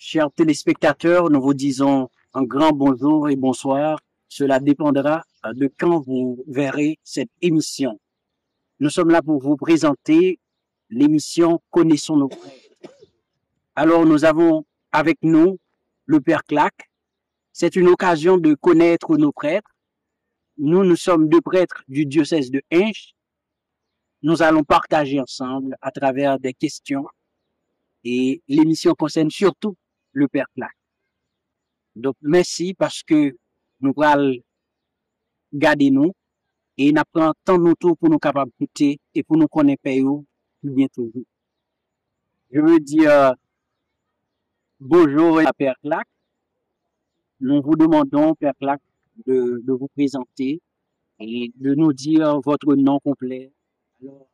Chers téléspectateurs, nous vous disons un grand bonjour et bonsoir. Cela dépendra de quand vous verrez cette émission. Nous sommes là pour vous présenter l'émission Connaissons nos prêtres. Alors, nous avons avec nous le Père Claque. C'est une occasion de connaître nos prêtres. Nous sommes deux prêtres du diocèse de Hinche. Nous allons partager ensemble à travers des questions et l'émission concerne surtout le Père Claque. Donc, merci parce que nous allons garder nous et nous prenons tant de tour pour nous capables d'écouter et pour nous connaître bien toujours. Je veux dire bonjour à Père Claque. Nous vous demandons, Père Claque, de vous présenter et de nous dire votre nom complet. Alors,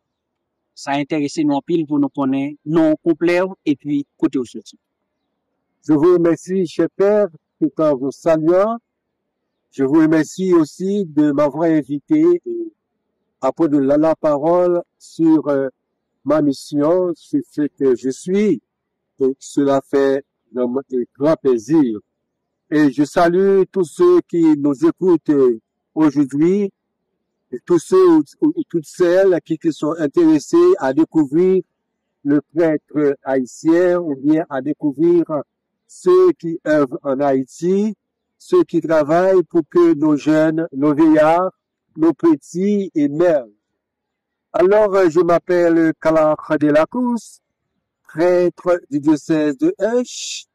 ça a intéressé nous en pile pour nous connaître, nom complet et puis côté aussi. Je vous remercie, cher Père, tout en vous saluant. Je vous remercie aussi de m'avoir invité à prendre la parole sur ma mission, sur ce que je suis. Et cela fait un grand plaisir. Et je salue tous ceux qui nous écoutent aujourd'hui, et tous ceux ou toutes celles qui sont intéressés à découvrir le prêtre haïtien ou bien à découvrir ceux qui œuvrent en Haïti, ceux qui travaillent pour que nos jeunes, nos vieillards, nos petits émergent. Alors, je m'appelle Claque de la Course, prêtre du diocèse de Hinche.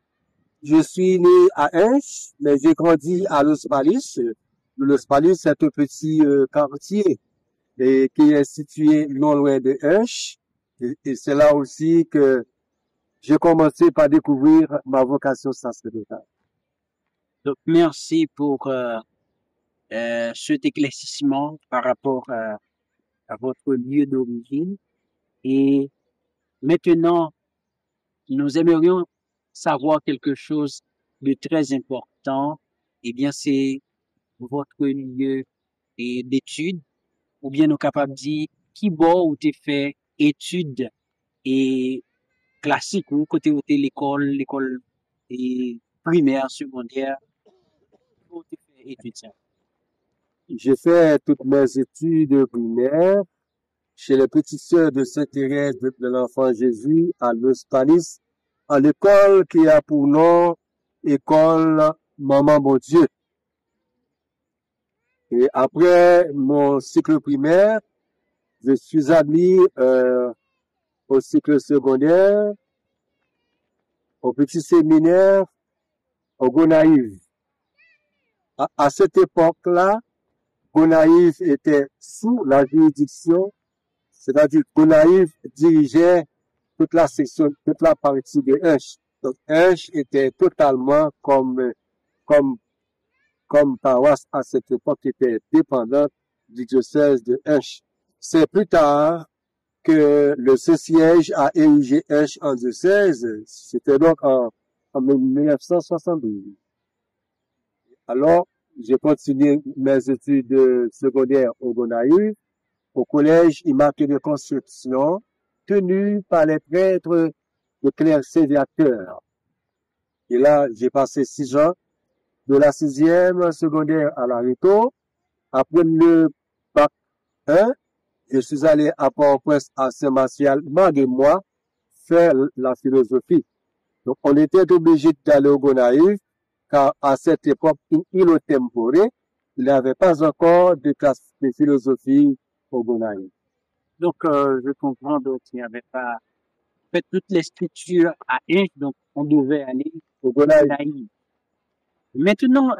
Je suis né à Hinche, mais j'ai grandi à Los Palis. Los Palis, c'est un petit quartier qui est situé non loin de Hinche. Et c'est là aussi que j'ai commencé par découvrir ma vocation sacerdotale. Donc, merci pour cet éclaircissement par rapport à votre lieu d'origine. Et maintenant, nous aimerions savoir quelque chose de très important. Eh bien, c'est votre lieu d'études, ou bien nous capables de dire qui bord où tu fait études et classique ou côté où l'école et primaire, secondaire, où tu fais études ça. J'ai fait toutes mes études primaires chez les petites sœurs de Sainte-Thérèse de l'Enfant Jésus à Los Palis, à l'école qui a pour nom École Maman Bon Dieu. Et après mon cycle primaire, je suis admis au cycle secondaire, au petit séminaire, au Gonaïve. À cette époque-là, Gonaïve était sous la juridiction, c'est-à-dire Gonaïve dirigeait toute la section, toute la partie de Hinche. Donc Hinche était totalement comme paroisse à cette époque qui était dépendante du diocèse de Hinche. C'est plus tard que le Saint-Siège a érigé Hinche en diocèse. C'était donc en 1972. Alors, j'ai continué mes études secondaires au Gonaïve, au collège Immaculée Conception, tenu par les prêtres de Clercq-Saint-Viateur. Et là, j'ai passé 6 ans, de la 6e secondaire à la Rito. Après le bac 1, je suis allé à Port-au-Prince à Saint-Martial, malgré moi, faire la philosophie. Donc, on était obligé d'aller au Gonaïve, car à cette époque, il n'y avait pas encore de classe de philosophie au Gonaïve. Donc, je comprends, donc, il n'y avait pas fait toutes les structures à Hinche, donc on devait aller au Gonaïve. Maintenant,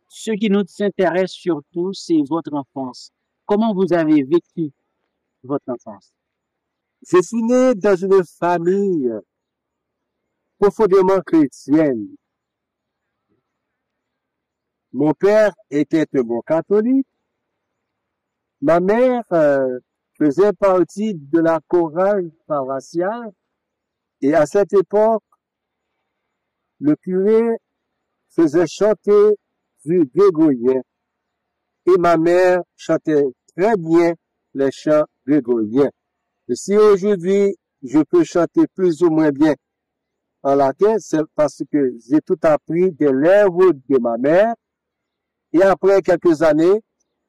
ce qui nous intéresse surtout, c'est votre enfance. Comment vous avez vécu votre enfance? Je suis né dans une famille profondément chrétienne. Mon père était un bon catholique. Ma mère faisait partie de la chorale paroissiale. Et à cette époque, le curé faisait chanter du grégorien. Et ma mère chantait très bien les chants grégoriens. Et si aujourd'hui, je peux chanter plus ou moins bien en latin, c'est parce que j'ai tout appris des lèvres de ma mère. Et après quelques années,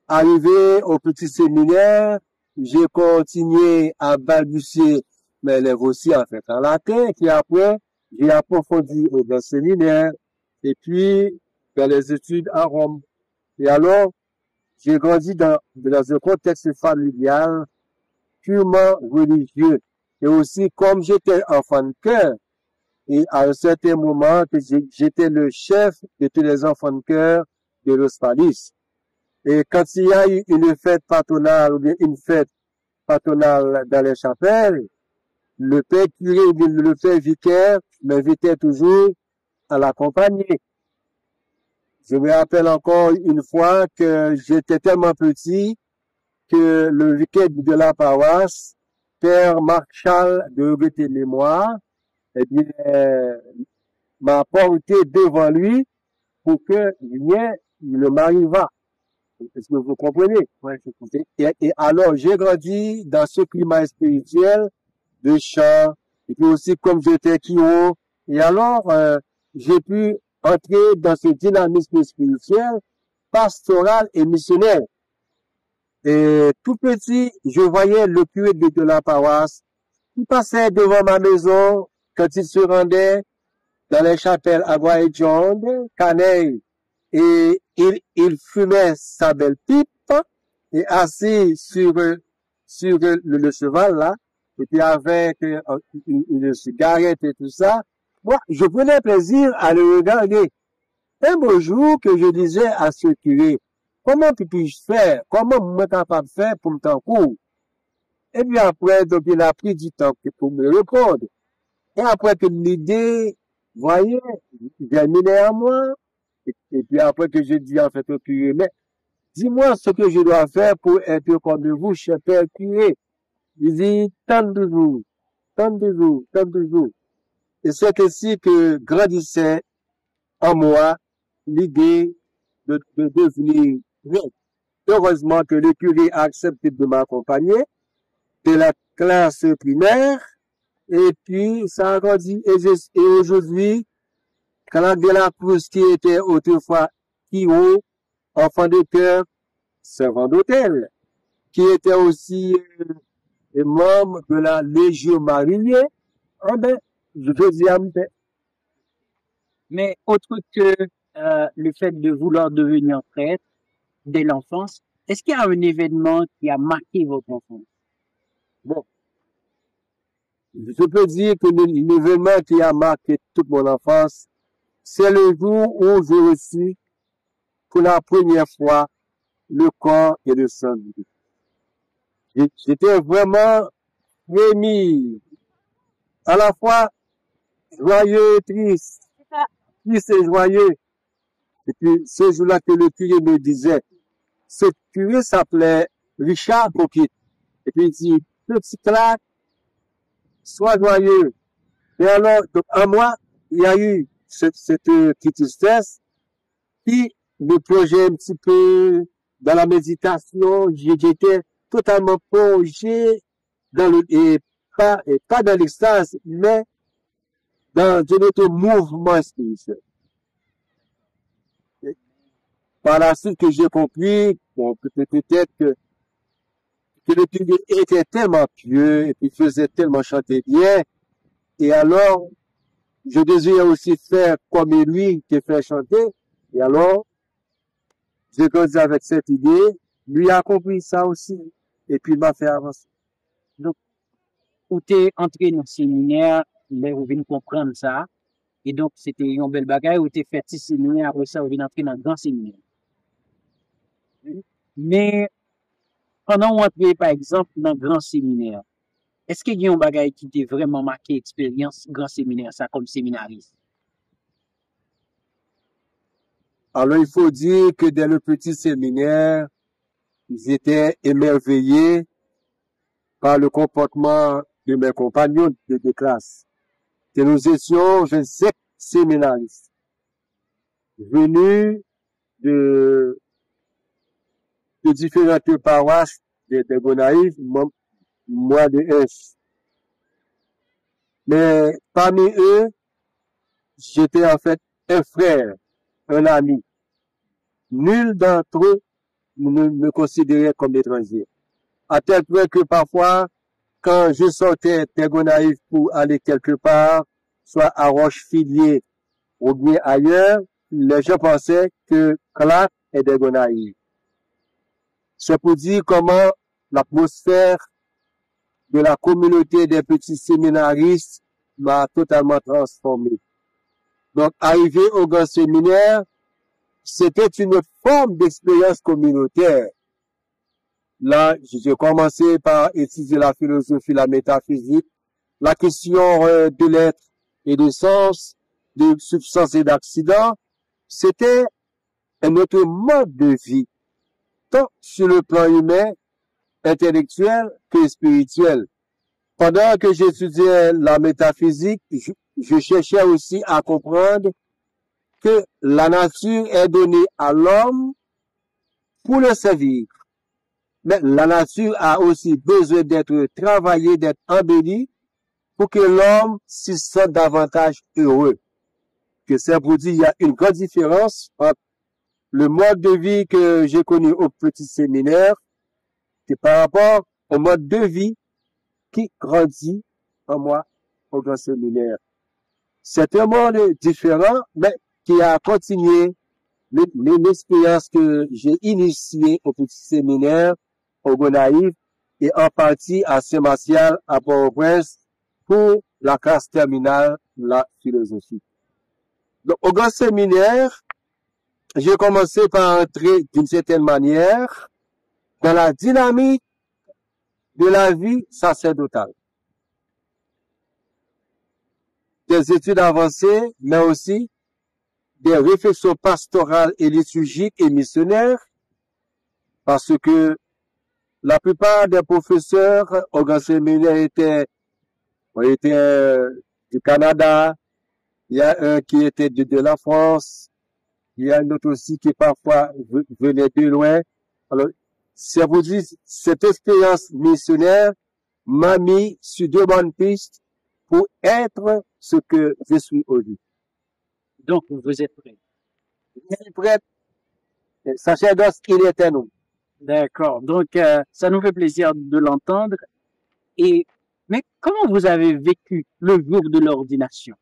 arrivé au petit séminaire, j'ai continué à balbutier mes lèvres aussi en fait en latin. Et puis après, j'ai approfondi au grand séminaire et puis dans les études à Rome. Et alors, j'ai grandi dans un contexte familial purement religieux. Et aussi, comme j'étais enfant de cœur, et à un certain moment, que j'étais le chef de tous les enfants de cœur de l'Ospalis. Et quand il y a eu une fête patronale ou bien une fête patronale dans les chapelles, le père curé ou bien le père vicaire m'invitait toujours à l'accompagner. Je me rappelle encore une fois que j'étais tellement petit que le vicaire de la paroisse, Père Marchal de regretter mémoire, eh bien, m'a porté devant lui pour que rien ne m'arriva. Est-ce que vous comprenez? Ouais, je comprends. Et alors, j'ai grandi dans ce climat spirituel de chant, et puis aussi comme j'étais kiro, et alors, j'ai pu entrer dans ce dynamisme spirituel, pastoral et missionnaire. Et tout petit, je voyais le curé de la paroisse qui passait devant ma maison quand il se rendait dans les chapelles à Guaïdjonde, Caneille, et il fumait sa belle pipe et assis sur le cheval là, et puis avec une cigarette et tout ça. Moi, je prenais plaisir à le regarder. Un beau jour que je disais à ce curé, comment puis-je faire? Comment je suis capable de faire pour me t'encourager? Et puis après, donc il a pris du temps pour me répondre. Et après que l'idée, voyez, germinait à moi, et puis après que je dis en fait au curé, mais dis-moi ce que je dois faire pour être comme vous, cher père curé. Il dit, tant de jours, tant de jours, tant de jours. Et c'est ainsi que grandissait en moi l'idée de devenir prêtre. Heureusement que le curé a accepté de m'accompagner de la classe primaire, et puis ça a grandi. Et aujourd'hui, Canac de la Cruz, qui était autrefois Kiro, enfant de cœur, servant d'hôtel, qui était aussi membre de la Légion marinier, ah ben, je veux dire, Mais autre que le fait de vouloir devenir prêtre dès l'enfance, est-ce qu'il y a un événement qui a marqué votre enfance? bon, je peux dire que l'événement qui a marqué toute mon enfance, c'est le jour où j'ai reçu pour la première fois le corps et le sang de Dieu. J'étais vraiment ému, à la fois joyeux et triste, triste et joyeux. Et puis, ce jour-là que le curé me disait, ce curé s'appelait Richard Coquille. Et puis, il dit, petit Clark, sois joyeux. Et alors, donc, en moi, il y a eu cette petite tristesse qui me plongeait un petit peu dans la méditation. J'étais totalement plongé dans et pas dans l'extase, mais dans un autre mouvement spirituel. Par la suite que j'ai compris, bon, peut-être que le curé était tellement pieux et puis faisait tellement chanter bien. Et alors, je désirais aussi faire comme lui qui fait chanter. Et alors, j'ai grandi avec cette idée. Lui a compris ça aussi. Et puis, il m'a fait avancer. Donc, où t'es entré dans le séminaire, là, vous venez comprendre ça. Et donc, c'était une belle bagaille où t'es fait petit séminaire, après ça, vous venez entrer dans le grand séminaire. Mais, pendant vous entrez, par exemple, dans le grand séminaire, est-ce qu'il y a un bagaille qui t'a vraiment marqué expérience grand séminaire, ça, comme séminariste? Alors, il faut dire que dans le petit séminaire, ils étaient émerveillés par le comportement de mes compagnons de classe. Que nous étions, je sais, séminaristes, venus de différentes paroisses de Gonaïves, moi de S. Mais parmi eux, j'étais en fait un frère, un ami. Nul d'entre eux ne me considérait comme étranger. À tel point que parfois, quand je sortais des Gonaïves pour aller quelque part, soit à Rochefilier ou bien ailleurs, les gens pensaient que Clark est des Gonaïves. C'est pour dire comment l'atmosphère de la communauté des petits séminaristes m'a totalement transformé. Donc, arrivé au grand séminaire, c'était une forme d'expérience communautaire. Là, j'ai commencé par étudier la philosophie, la métaphysique, la question de l'être et de sens, de substance et d'accident. C'était un autre mode de vie, tant sur le plan humain, intellectuel que spirituel. Pendant que j'étudiais la métaphysique, je cherchais aussi à comprendre que la nature est donnée à l'homme pour le servir. Mais la nature a aussi besoin d'être travaillée, d'être embellie pour que l'homme s'y sente davantage heureux. Que c'est pour dire, il y a une grande différence entre le mode de vie que j'ai connu au petit séminaire et par rapport au mode de vie qui grandit en moi au grand séminaire. C'est un monde différent, mais qui a continué l'expérience que j'ai initiée au petit séminaire, au Gonaïve, et en partie à Saint-Martial, à Port-au-Prince, pour la classe terminale, la philosophie. Donc, au grand séminaire, j'ai commencé par entrer d'une certaine manière dans la dynamique de la vie sacerdotale. Des études avancées, mais aussi des réflexions pastorales et liturgiques et missionnaires, parce que la plupart des professeurs au grand séminaire étaient du Canada, il y a un qui était de la France, il y a un autre aussi qui parfois venait de loin. Alors, c'est vous dire, cette expérience missionnaire m'a mis sur deux bonnes pistes pour être ce que je suis aujourd'hui. Donc, vous êtes prêt. Il est prêt. Sacerdoce, il est nous. D'accord. Donc, ça nous fait plaisir de l'entendre. Mais comment vous avez vécu le jour de l'ordination?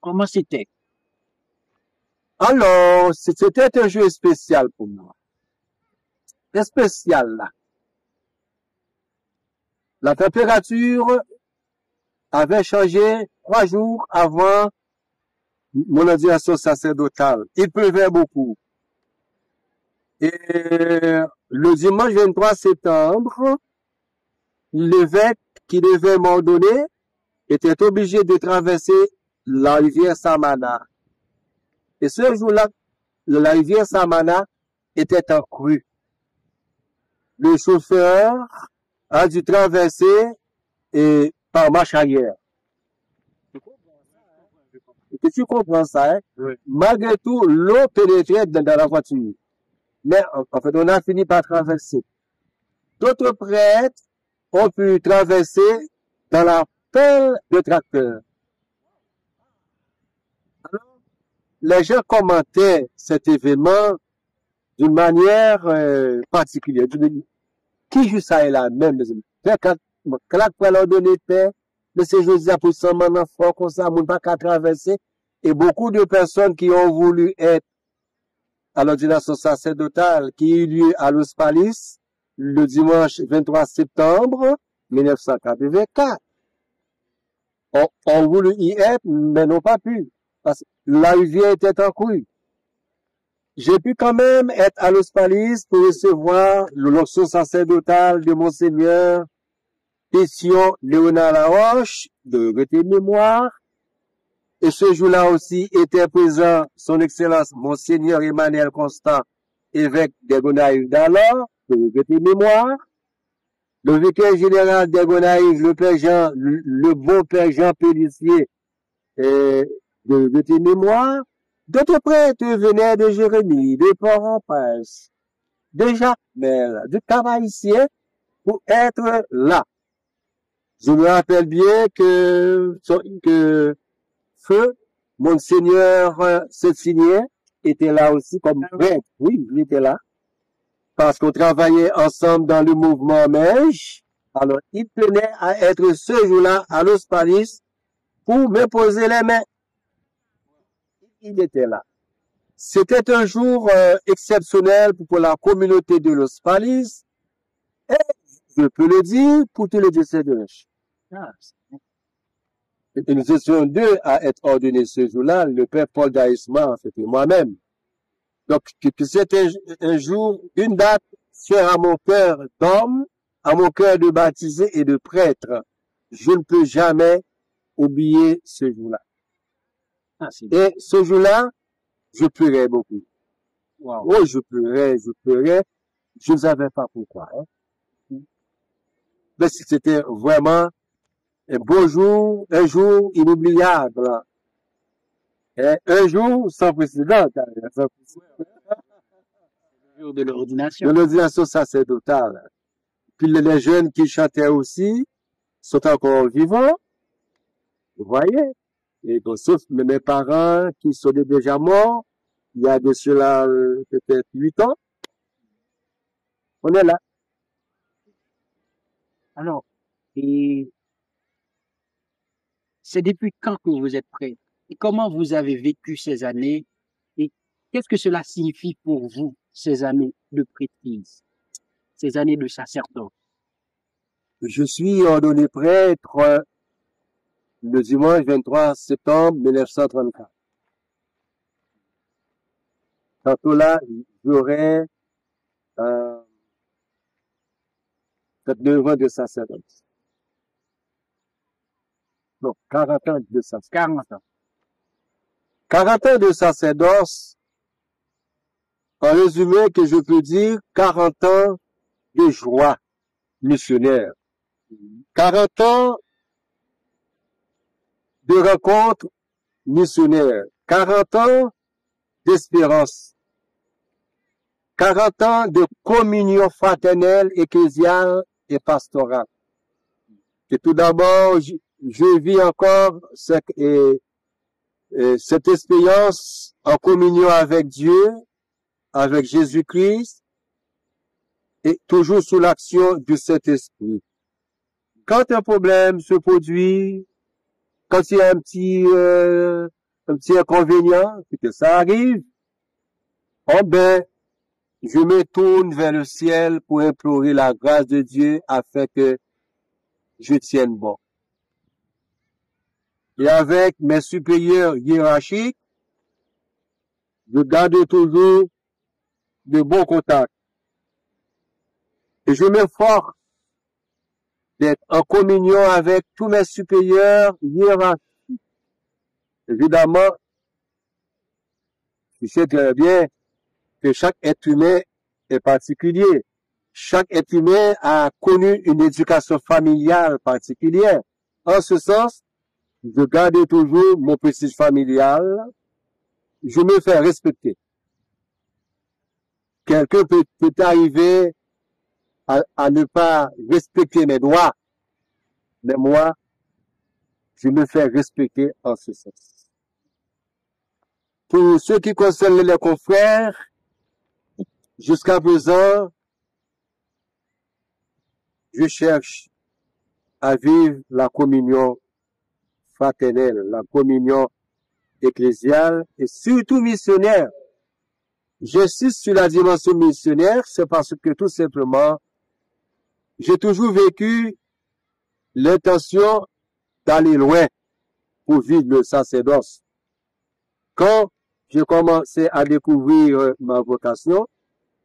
Comment c'était? Alors, c'était un jeu spécial pour moi. C'est spécial, là. La température avait changé 3 jours avant mon ordination sacerdotale. Il pleuvait beaucoup. Et le dimanche 23 septembre, l'évêque qui devait m'ordonner était obligé de traverser la rivière Samana. Et ce jour-là, la rivière Samana était en crue. Le chauffeur a dû traverser et par marche arrière. Et tu comprends ça, hein? Oui. Malgré tout, l'eau pénétrait dans la voiture. Mais en fait, on a fini par traverser. D'autres prêtres ont pu traverser dans la pelle de tracteur. Alors, les gens commentaient cet événement d'une manière particulière. Qui joue ça est là même? Quand la leur donner paix, mais c'est Joseph pour son maintenant fort comme ça, on pas qu'à traverser. Et beaucoup de personnes qui ont voulu être à l'ordination sacerdotale qui eut lieu à Los Palis le dimanche 23 septembre 1984 ont voulu y être, mais n'ont pas pu, parce que la rivière était en crue. J'ai pu quand même être à Los Palis pour recevoir l'onction sacerdotale de Monseigneur Pétion Léonard Laroche, de regretter mémoire. Et ce jour-là aussi était présent son Excellence Monseigneur Emmanuel Constant, évêque des Gonaïves d'alors, de regretter mémoire. Le vicaire général des Gonaïves, le Père Jean, le bon Père Jean Pellissier, de regretter mémoire. D'autres prêtres venaient de Jérémie, de Port-en-Prince, de Jacmel, de Cavaillicier, pour être là. Je me rappelle bien que Feu Monseigneur Cécilien était là aussi comme prêtre. Oui, il était là. Parce qu'on travaillait ensemble dans le mouvement MEJ. Alors, il tenait à être ce jour-là à l'Hospalice pour me poser les mains. Il était là. C'était un jour exceptionnel pour la communauté de l'Hospalice. Et je peux le dire pour tous les diocèses de l'Est. Et nous étions deux à être ordonnés ce jour-là, le père Paul Daïsma, en fait, et moi-même. Donc, que c'était un jour, une date chère à mon cœur d'homme, à mon cœur de baptisé et de prêtre. Je ne peux jamais oublier ce jour-là. Et ce jour-là, je pleurais beaucoup. Wow. Oh, je pleurais. Je ne savais pas pourquoi. Hein. Mais c'était vraiment un beau jour, un jour inoubliable. Et un jour sans précédent. Le jour de l'ordination. De l'ordination sacerdotale. Puis les jeunes qui chantaient aussi sont encore vivants. Vous voyez? Et donc, sauf mes parents qui sont déjà morts, il y a de cela peut-être 8 ans. On est là. Alors, et c'est depuis quand que vous êtes prêt? Et comment vous avez vécu ces années? Et qu'est-ce que cela signifie pour vous, ces années de prêtrise, ces années de sacerdoce? Je suis ordonné prêtre le dimanche 23 septembre 1934. Tantôt là, j'aurai 9 ans de sacerdoce. Non, 40 ans de sacerdoce. 40 ans. 40 ans de sacerdoce, en résumé que je peux dire 40 ans de joie missionnaire. 40 ans de rencontres missionnaires. 40 ans d'espérance. 40 ans de communion fraternelle, ecclésiale et pastorale. Et tout d'abord, je vis encore cette expérience en communion avec Dieu, avec Jésus-Christ, et toujours sous l'action du Saint-Esprit. Quand un problème se produit, quand il y a un petit inconvénient, que ça arrive, oh ben, je me tourne vers le ciel pour implorer la grâce de Dieu afin que je tienne bon. Et avec mes supérieurs hiérarchiques, je garde toujours de bons contacts. Et je m'efforce d'être en communion avec tous mes supérieurs hiérarchiques. Évidemment, je sais très bien que chaque être humain est particulier. Chaque être humain a connu une éducation familiale particulière. En ce sens, je garde toujours mon prestige familial. Je me fais respecter. Quelqu'un peut arriver à ne pas respecter mes droits, mais moi, je me fais respecter en ce sens. Pour ce qui concerne les confrères, jusqu'à présent, je cherche à vivre la communion fraternelle, la communion ecclésiale et surtout missionnaire. J'insiste sur la dimension missionnaire, c'est parce que tout simplement, j'ai toujours vécu l'intention d'aller loin pour vivre le sacerdoce. Quand j'ai commencé à découvrir ma vocation,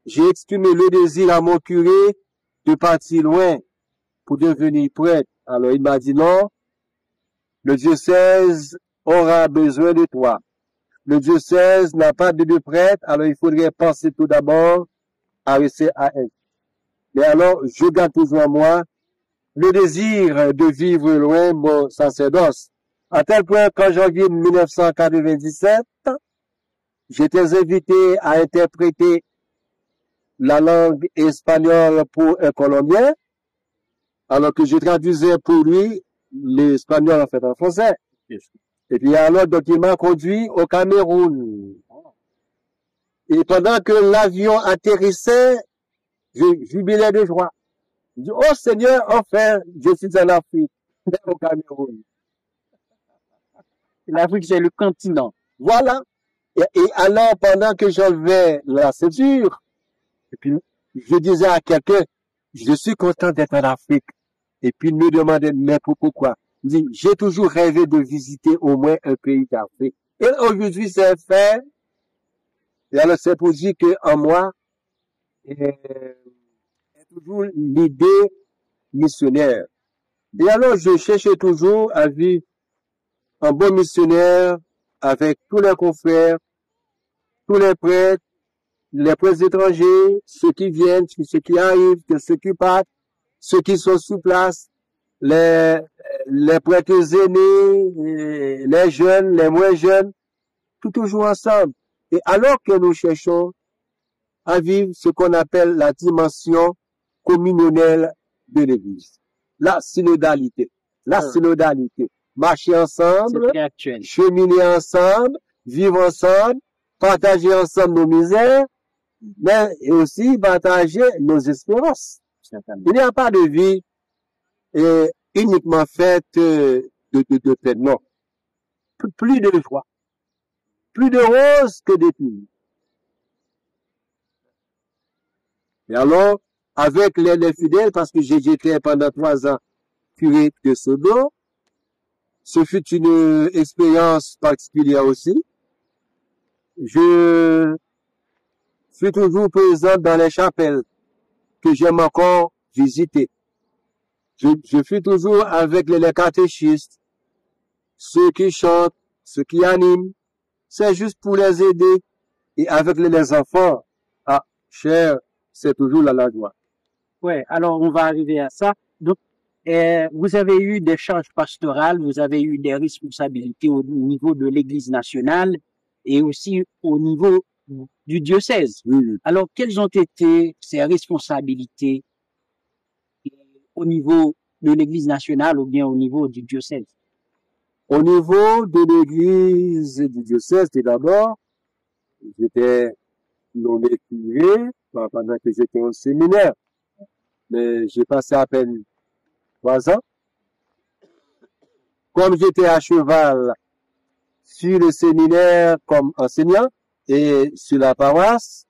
j'ai exprimé le désir à mon curé de partir loin pour devenir prêtre. Alors il m'a dit non, le diocèse aura besoin de toi. Le diocèse n'a pas de prêtre, alors il faudrait penser tout d'abord à rester à elle. Mais alors, je garde toujours en moi le désir de vivre loin mon sacerdoce. À tel point qu'en janvier 1997, j'étais invité à interpréter la langue espagnole pour un Colombien, alors que je traduisais pour lui l'espagnol en fait en français. Et puis alors, donc, il m'a conduit au Cameroun. Et pendant que l'avion atterrissait, je jubilais de joie. Je dis, oh Seigneur, enfin, je suis en Afrique, au Cameroun. L'Afrique, c'est le continent. Voilà. Et alors, pendant que j'enlevais la ceinture, et puis je disais à quelqu'un, je suis content d'être en Afrique. Et puis il me demandait, mais pourquoi? Il dit, j'ai toujours rêvé de visiter au moins un pays d'Afrique. Et aujourd'hui, c'est fait. Et alors, c'est pour dire qu'en moi, est toujours l'idée missionnaire. Et alors, je cherchais toujours à vivre un bon missionnaire avec tous les confrères, tous les prêtres étrangers, ceux qui viennent, ceux qui arrivent, ceux qui partent, ceux qui sont sur place, les prêtres aînés, les jeunes, les moins jeunes, tout toujours ensemble. Et alors que nous cherchons à vivre ce qu'on appelle la dimension communionnelle de l'Église, la synodalité, marcher ensemble, cheminer ensemble, vivre ensemble, partager ensemble nos misères, mais aussi partager nos espérances. Il n'y a pas de vie uniquement faite de paix, non. Plus de joie, plus de roses que de pluie. Et alors, avec les fidèles, parce que j'étais pendant 3 ans curé de Sodo, ce fut une expérience particulière aussi. Je suis toujours présent dans les chapelles que j'aime encore visiter. Je suis toujours avec les catéchistes, ceux qui chantent, ceux qui animent. C'est juste pour les aider. Et avec les enfants, ah, cher, c'est toujours la joie. Ouais, alors on va arriver à ça. Donc, vous avez eu des charges pastorales, vous avez eu des responsabilités au niveau de l'Église nationale et aussi au niveau du diocèse. Oui. Alors, quelles ont été ces responsabilités au niveau de l'Église nationale ou bien au niveau du diocèse? Au niveau de l'Église et du diocèse, tout d'abord, j'étais nommé curé pendant que j'étais au séminaire. Mais j'ai passé à peine 3 ans. Comme j'étais à cheval sur le séminaire comme enseignant et sur la paroisse,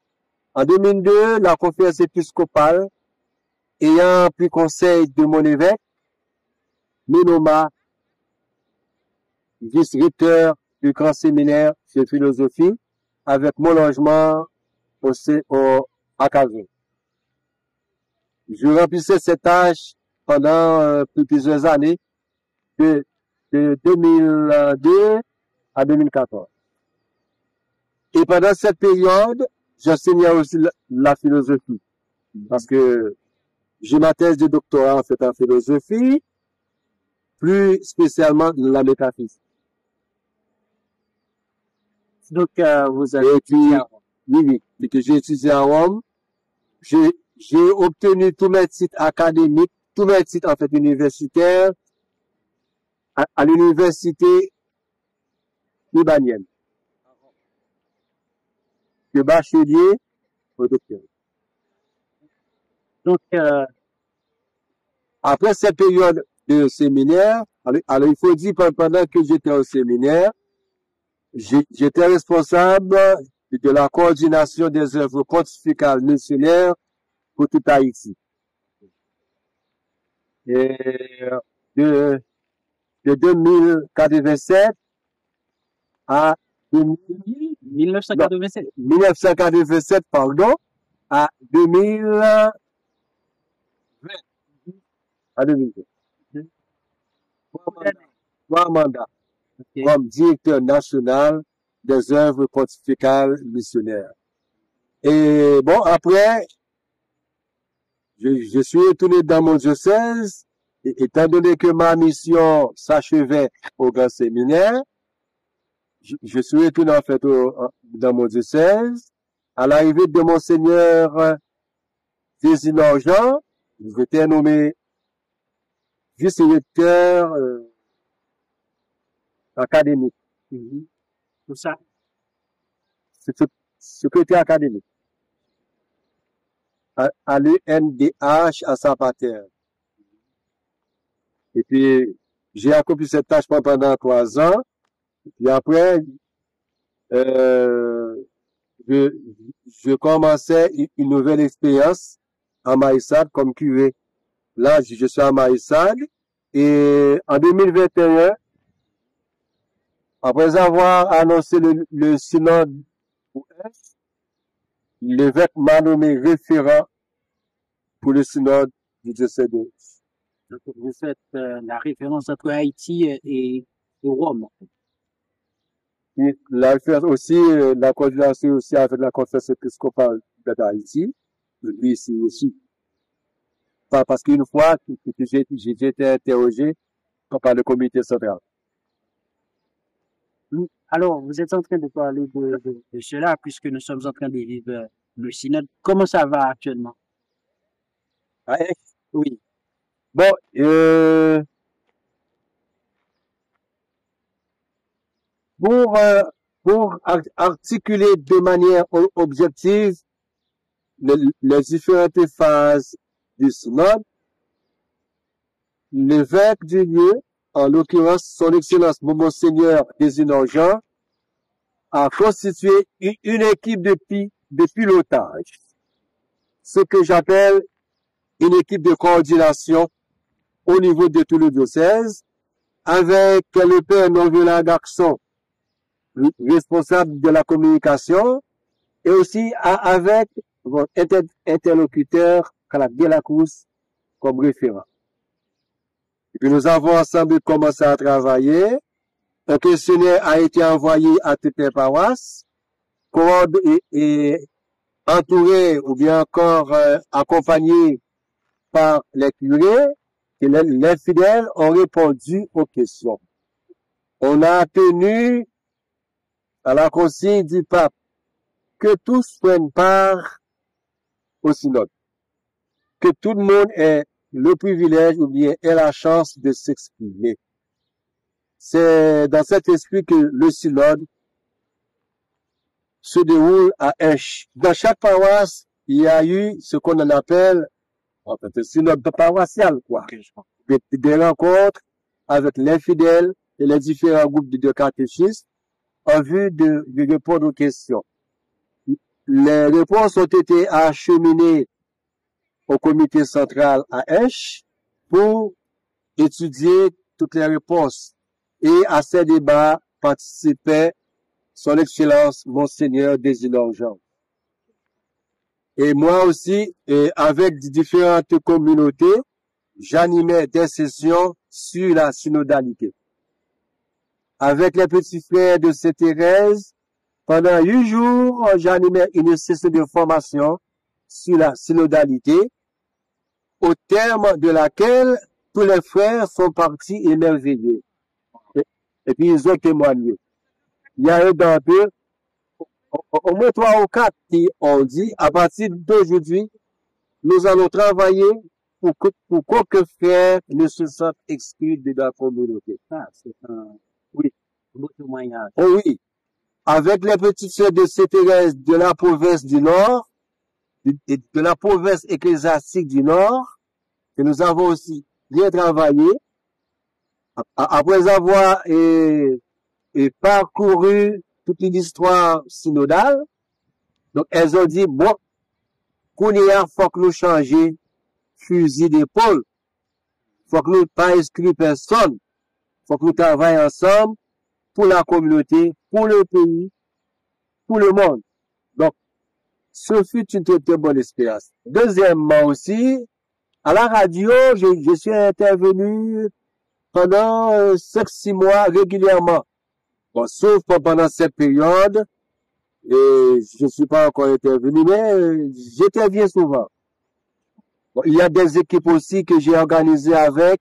en 2002, la conférence épiscopale, ayant pris conseil de mon évêque, me nomma vice-recteur du grand séminaire de philosophie avec mon logement à Calvin. Je remplissais cette tâche pendant plusieurs années, de 2002 à 2014. Et pendant cette période, j'enseignais aussi la philosophie, parce que j'ai ma thèse de doctorat en fait en philosophie, plus spécialement la métaphysique. Donc, vous avez étudié à Rome. Oui, et que j'ai étudié à Rome. J'ai obtenu tous mes titres académiques, tous mes titres en fait universitaires à l'université libanienne. De bachelier au doctorat. Donc, après cette période de séminaire, alors il faut dire pendant que j'étais au séminaire, j'étais responsable de la coordination des œuvres pontificales missionnaires pour tout Haïti. Et de 2087 à 1987, pardon, à 2020. À 2020. 3 mandats. Okay. Comme directeur national des œuvres pontificales missionnaires. Et bon, après, je suis retourné dans mon diocèse, et étant donné que ma mission s'achevait au grand séminaire, je suis retourné en fait dans mon diocèse. À l'arrivée de Monseigneur Désinor Jean, j'étais nommé vice-recteur académique. Tout ça. Secrétaire académique. À l'UNDH à Saint-Pater. Et puis, j'ai accompli cette tâche pendant 3 ans. Et puis après, je commençais une nouvelle expérience à Maïsad comme curé. Là, je suis à Maïsad. Et en 2021, après avoir annoncé le synode pour Est, l'évêque m'a nommé référent pour le synode du diocèse de Est. Donc, vous faites la référence entre Haïti et Rome. Et la référence aussi, la coordination aussi avec la conférence épiscopale d'Haïti, lui ici aussi. Parce qu'une fois que j'ai été interrogé par le comité central. Alors, vous êtes en train de parler de cela, puisque nous sommes en train de vivre le synode. Comment ça va actuellement? Ah, Oui. bon, pour articuler de manière objective les différentes phases du synode, l'évêque du lieu, en l'occurrence son excellence Monseigneur Désinon Jean, a constitué une équipe de pilotage, ce que j'appelle une équipe de coordination au niveau de tout le diocèse, avec le père non-violent Garçon, responsable de la communication, et aussi avec votre interlocuteur, Calab Delacruz, comme référent. Et puis nous avons ensemble commencé à travailler. Un questionnaire a été envoyé à toutes les paroisses, et entouré ou bien encore accompagné par les curés, et les fidèles ont répondu aux questions. On a tenu à la consigne du pape que tous prennent part au synode, que tout le monde ait le privilège ou bien ait la chance de s'exprimer. C'est dans cet esprit que le synode se déroule à Esch. Dans chaque paroisse, il y a eu ce qu'on en appelle, en fait, un synode paroissial, quoi. Des rencontres avec les fidèles et les différents groupes de catéchistes en vue de répondre aux questions. Les réponses ont été acheminées au comité central à Esch pour étudier toutes les réponses. Et à ces débats participait son Excellence Monseigneur Désinon Jean. Et moi aussi, avec différentes communautés, j'animais des sessions sur la synodalité. Avec les petits frères de Sainte-Thérèse, pendant 8 jours, j'animais une session de formation sur la synodalité, au terme de laquelle tous les frères sont partis émerveillés. Et puis ils ont témoigné. Il y a un d'entre eux, au moins 3 ou 4 qui ont dit, à partir d'aujourd'hui, nous allons travailler pour qu'aucun frère ne se sente exclu de la communauté. Ah, c'est un Oui. beau témoignage. Oh oui. Avec les petites sœurs de Sainte-Thérèse de la province du Nord, de la province ecclésiastique du Nord, que nous avons aussi bien travaillé, après avoir parcouru toute une histoire synodale. Donc, elles ont dit, bon, qu'on y a, faut que nous changions fusil d'épaule. Faut que nous pas exclure personne. Faut que nous travaillions ensemble pour la communauté, pour le pays, pour le monde. Donc, ce fut une très, très bonne expérience. Deuxièmement aussi, à la radio, je suis intervenu pendant 5-6 mois régulièrement. Bon, sauf pendant cette période, et je ne suis pas encore intervenu, mais j'interviens souvent. Bon, il y a des équipes aussi que j'ai organisées avec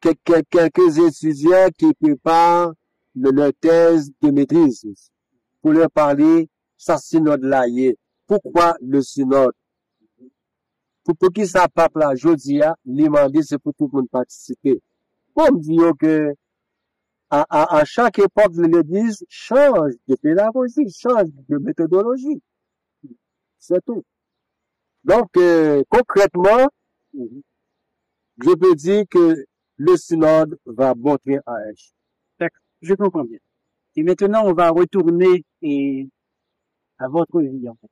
quelques étudiants qui préparent leur thèse de maîtrise pour leur parler ça synode là. Pourquoi le synode? Pour qui ça pape là, je dis, c'est pour tout le monde participer. Pour me dire que à chaque époque de l'Église change de pédagogie, change de méthodologie. C'est tout. Donc, concrètement, je peux dire que le synode va bon train à H. D'accord, je comprends bien. Et maintenant, on va retourner à votre vie, en fait.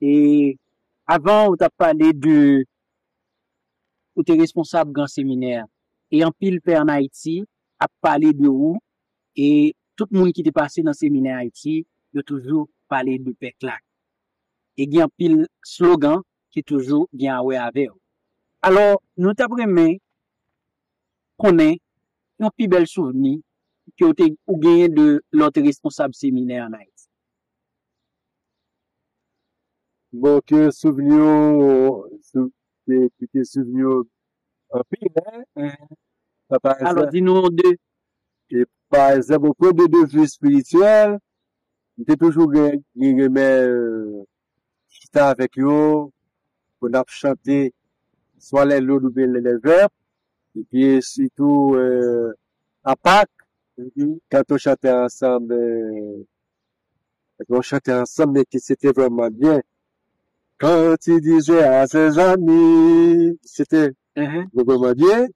Et avant, on t'a parlé de, ou t'es responsable grand séminaire. Et en pile père en Haïti, a parlé de où, et tout le monde qui était passé dans le séminaire Haïti, il a toujours parlé de Père Clark. Et il y a un pile slogan qui est toujours bien ouais avec. Alors, nous t'apprenons qu'on est un plus bel souvenir que ou gagné de l'autre responsable séminaire en Haïti. Bon, que souvenir, que souvenir en pile, hein? Par Alors, exemple, dis-nous deux. et par exemple, au point de vue spirituel, j'ai toujours aimé, chanter avec eux, on a chanté, soit les lots ou bien les verbes, et puis surtout, à Pâques, quand on chantait ensemble, mais que c'était vraiment bien. Quand il disait à ses amis, c'était vraiment bien.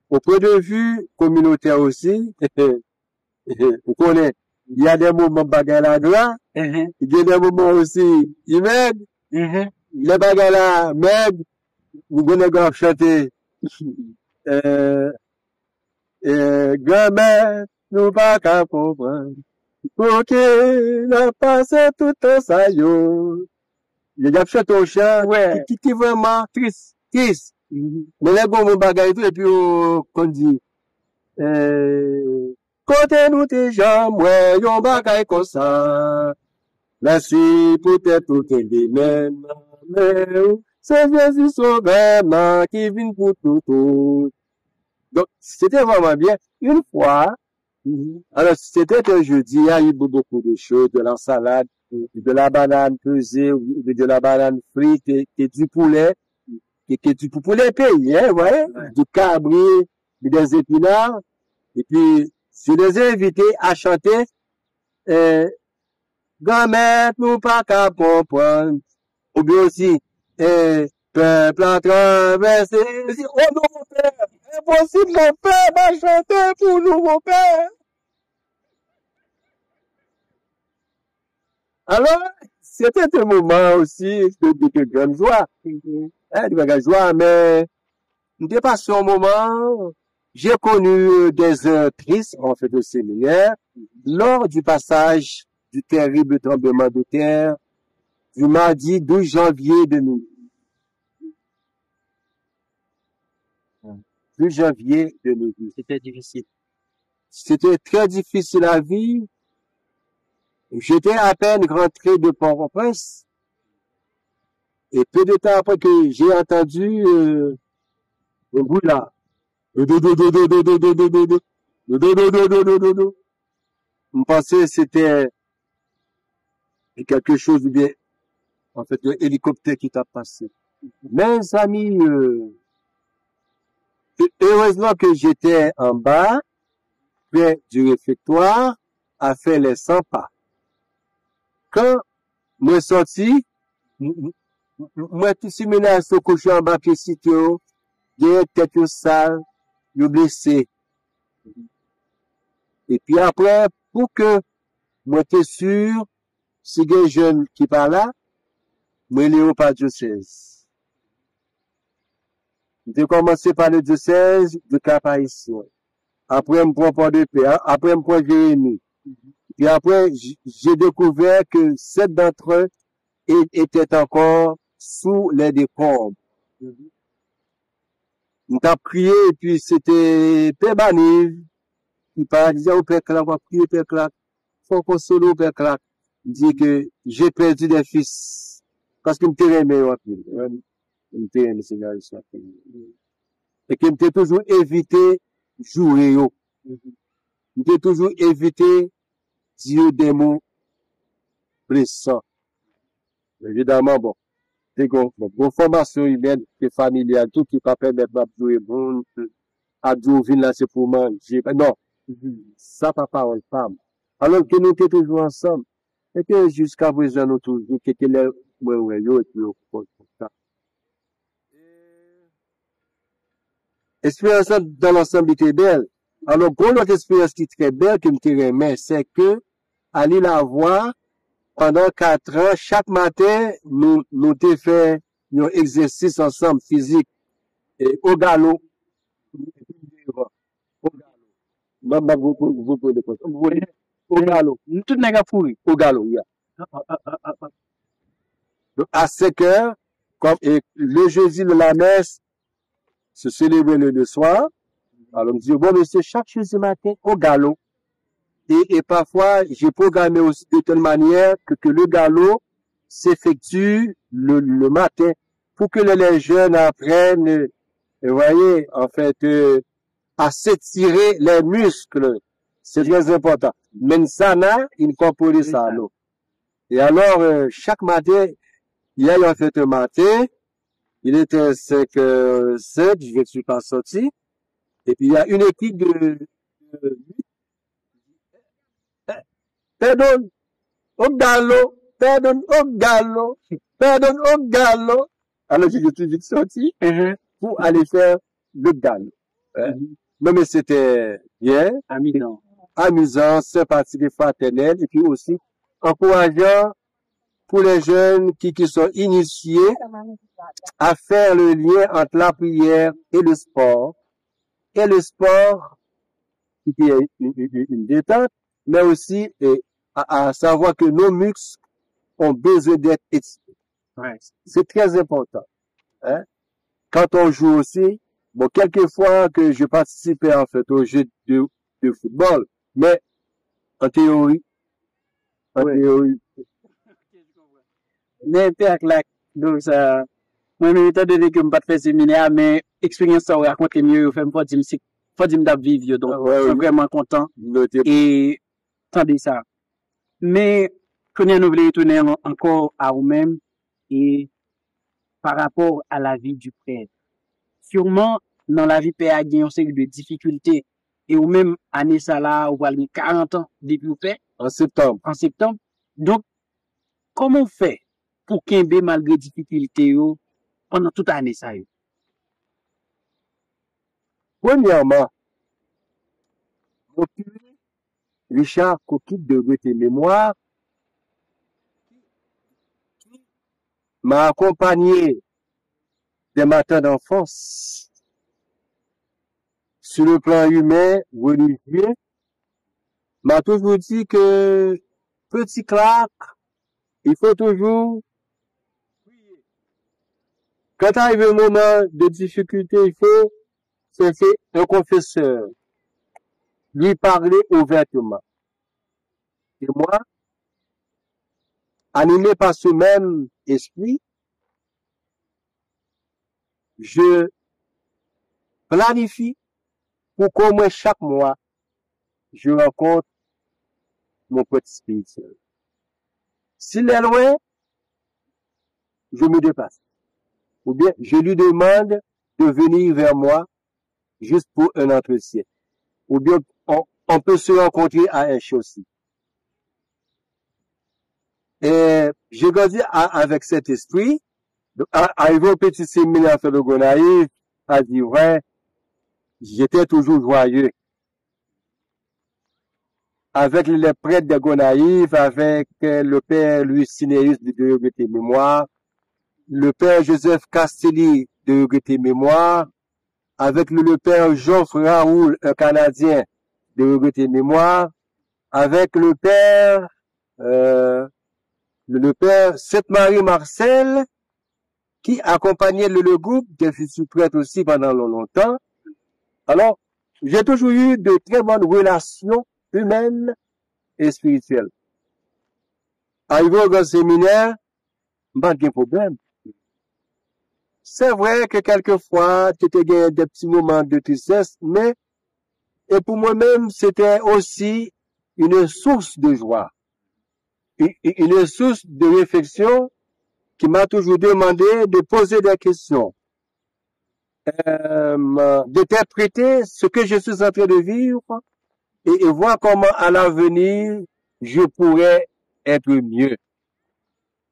Au point de vue communautaire aussi, vous connaissez, il y a des moments bagaille la gloire, il y a des moments aussi, il m'aide, les bagailles là, m'aide, vous connaissez chanter, grand-mère, nous pas qu'à comprendre. Ok, n'a passé tout le ça, yo. Il a chanté au chant, Ouais. qui est vraiment triste, triste. Mais les gars, mon bagage et tout, et puis, qu'on dit, côté nous, tes jambes, ouais, yon bagage comme ça. Merci, peut-être tout est les mêmes, mais, c'est Jésus sauveur, qui vient pour tout. Donc, c'était vraiment bien. Une fois, alors, c'était un jeudi, il y a eu beaucoup de choses, de la salade, de la banane pesée, de la banane frite, et du poulet, et du poulet payé, hein, ouais, du cabri, des épinards, et puis, je les ai invités à chanter, grand-mère, nous pas qu'à comprendre, ou bien aussi, peuple à traverser, oh non, mon père, impossible, mon père, va chanter pour nous, mon père. Alors, c'était un moment aussi de grande joie, de grande joie, mais n'était pas sur un moment, j'ai connu des heures tristes, en fait, au séminaire, lors du passage du terrible tremblement de terre du mardi 12 janvier 2000. 12 janvier 2008. C'était difficile. C'était très difficile à vivre. J'étais à peine rentré de Port-au-Prince. Et peu de temps après que j'ai entendu le bruit là. Je pensais que c'était quelque chose de bien. En fait, un hélicoptère qui t'a passé. Mes amis, heureusement que j'étais en bas, près du réfectoire, à faire les 100 pas. Quand moi sorti, moi tout séminaire sur couché en bas pied sitio, j'ai tête sale, yo blessé. Et puis après, pour que moi t'es sûr, si des jeunes qui parlent là, moi les au pas diocèse. J'ai commencé par le diocèse de Cap-Haïtien. Après, me prends pas de paix. Après, me prends Jérémie. Puis après, j'ai découvert que 7 d'entre eux étaient encore sous les décombres. On t'a prié, et puis c'était Père Baniv, qui disait au Père Clark, on va prier Père Clark, faut qu'on solo au Père Clark. Il dit que j'ai perdu des fils, parce qu'il me tenait meilleur, il me tenait le Seigneur, et qu'il me toujours évité jouer, il me toujours évité dire des mots blessants. Évidemment, bon, c'est bon, formation humaine, c'est familiale, tout qui peut permettre de jouer bon, à jouer là, c'est pour manger. Non, Ça, papa, on femme. Alors que nous étions toujours ensemble. Et que jusqu'à présent, nous toujours, qui étaient là, et puis, comme ça. Expérience dans l'ensemble était belle. Alors, pour notre expérience qui est très belle, que me remet, c'est que, aller la voir, pendant 4 ans, chaque matin, nous t'ai fait un exercice ensemble physique, et au galop. Au galop. Au galop. Tout n'est pas pourri. Au galop, yeah. Donc, à 5 heures, comme, et le jeudi de la messe, se célébrer le soir. Alors, on me dit, bon, monsieur, chaque jeudi matin, au galop. Et parfois, j'ai programmé aussi de telle manière que le galop s'effectue le matin pour que les jeunes apprennent, vous voyez, en fait, à s'étirer les muscles. C'est très important. Mensana, incorporer ça, non. Et alors, chaque matin, il y a eu en fait un matin, il était 5h07, je ne suis pas sorti. Et puis, il y a une équipe de pardon, au galop, pardon, au galop, pardon, au galop. Alors, j'ai tout de suite sorti pour aller faire le galop. Non, mais c'était bien, amusant, sympathique et fraternel, et puis aussi encourageant pour les jeunes qui sont initiés à faire le lien entre la prière et le sport qui est une détente, mais aussi à savoir que nos muscles ont besoin d'être étirés. Ouais. C'est très important. Hein? Quand on joue aussi, bon, quelquefois que je participais en fait au jeu de football, mais en théorie, N'importe là, donc ça, moi, même étant donné que je ne pas faire séminaire, mais expérience ça raconte mieux, au fait, faut dire me vivre, donc, je suis vraiment content. Et, attendez ça. Mais, quand on voulait retourner encore à vous-même, et par rapport à la vie du père. Sûrement, dans la vie père, il y a une série de difficultés. Et ou même, année ça là, ou 40 ans depuis le père. En septembre. Donc, comment on fait pour qu'il y ait malgré difficultés pendant toute l'année ça? Premièrement, mon curé, Richard Coquille de tes mémoires, m'a accompagné des matins d'enfance sur le plan humain, religieux, m'a toujours dit que petit Clark, il faut toujours prier. Quand arrive un moment de difficulté, il faut chercher un confesseur, lui parler ouvertement. Et moi, animé par ce même esprit, je planifie pour qu'au moins chaque mois, je rencontre mon petit spirituel. S'il est loin, je me dépasse. Ou bien, je lui demande de venir vers moi juste pour un entretien. Ou bien, on peut se rencontrer à un chaussée. Et j'ai grandi avec cet esprit. Arrivé au petit séminaire de Gonaïve, à dire vrai, j'étais toujours joyeux. Avec les prêtres de Gonaïve, avec le père Louis Sinéus de Regretter Mémoire, le père Joseph Castelli de Regretter Mémoire, avec le père Geoffre Raoul, un Canadien de Regretter Mémoire, avec le père Sainte-Marie Marcel, qui accompagnait le groupe des futurs prêtres aussi pendant longtemps. Alors, j'ai toujours eu de très bonnes relations humaines et spirituelles. Arrivé au grand séminaire, pas de problème. C'est vrai que quelquefois, tu te gagné des petits moments de tristesse, mais, et pour moi-même, c'était aussi une source de joie, une source de réflexion qui m'a toujours demandé de poser des questions, d'interpréter ce que je suis en train de vivre et voir comment à l'avenir, je pourrais être mieux.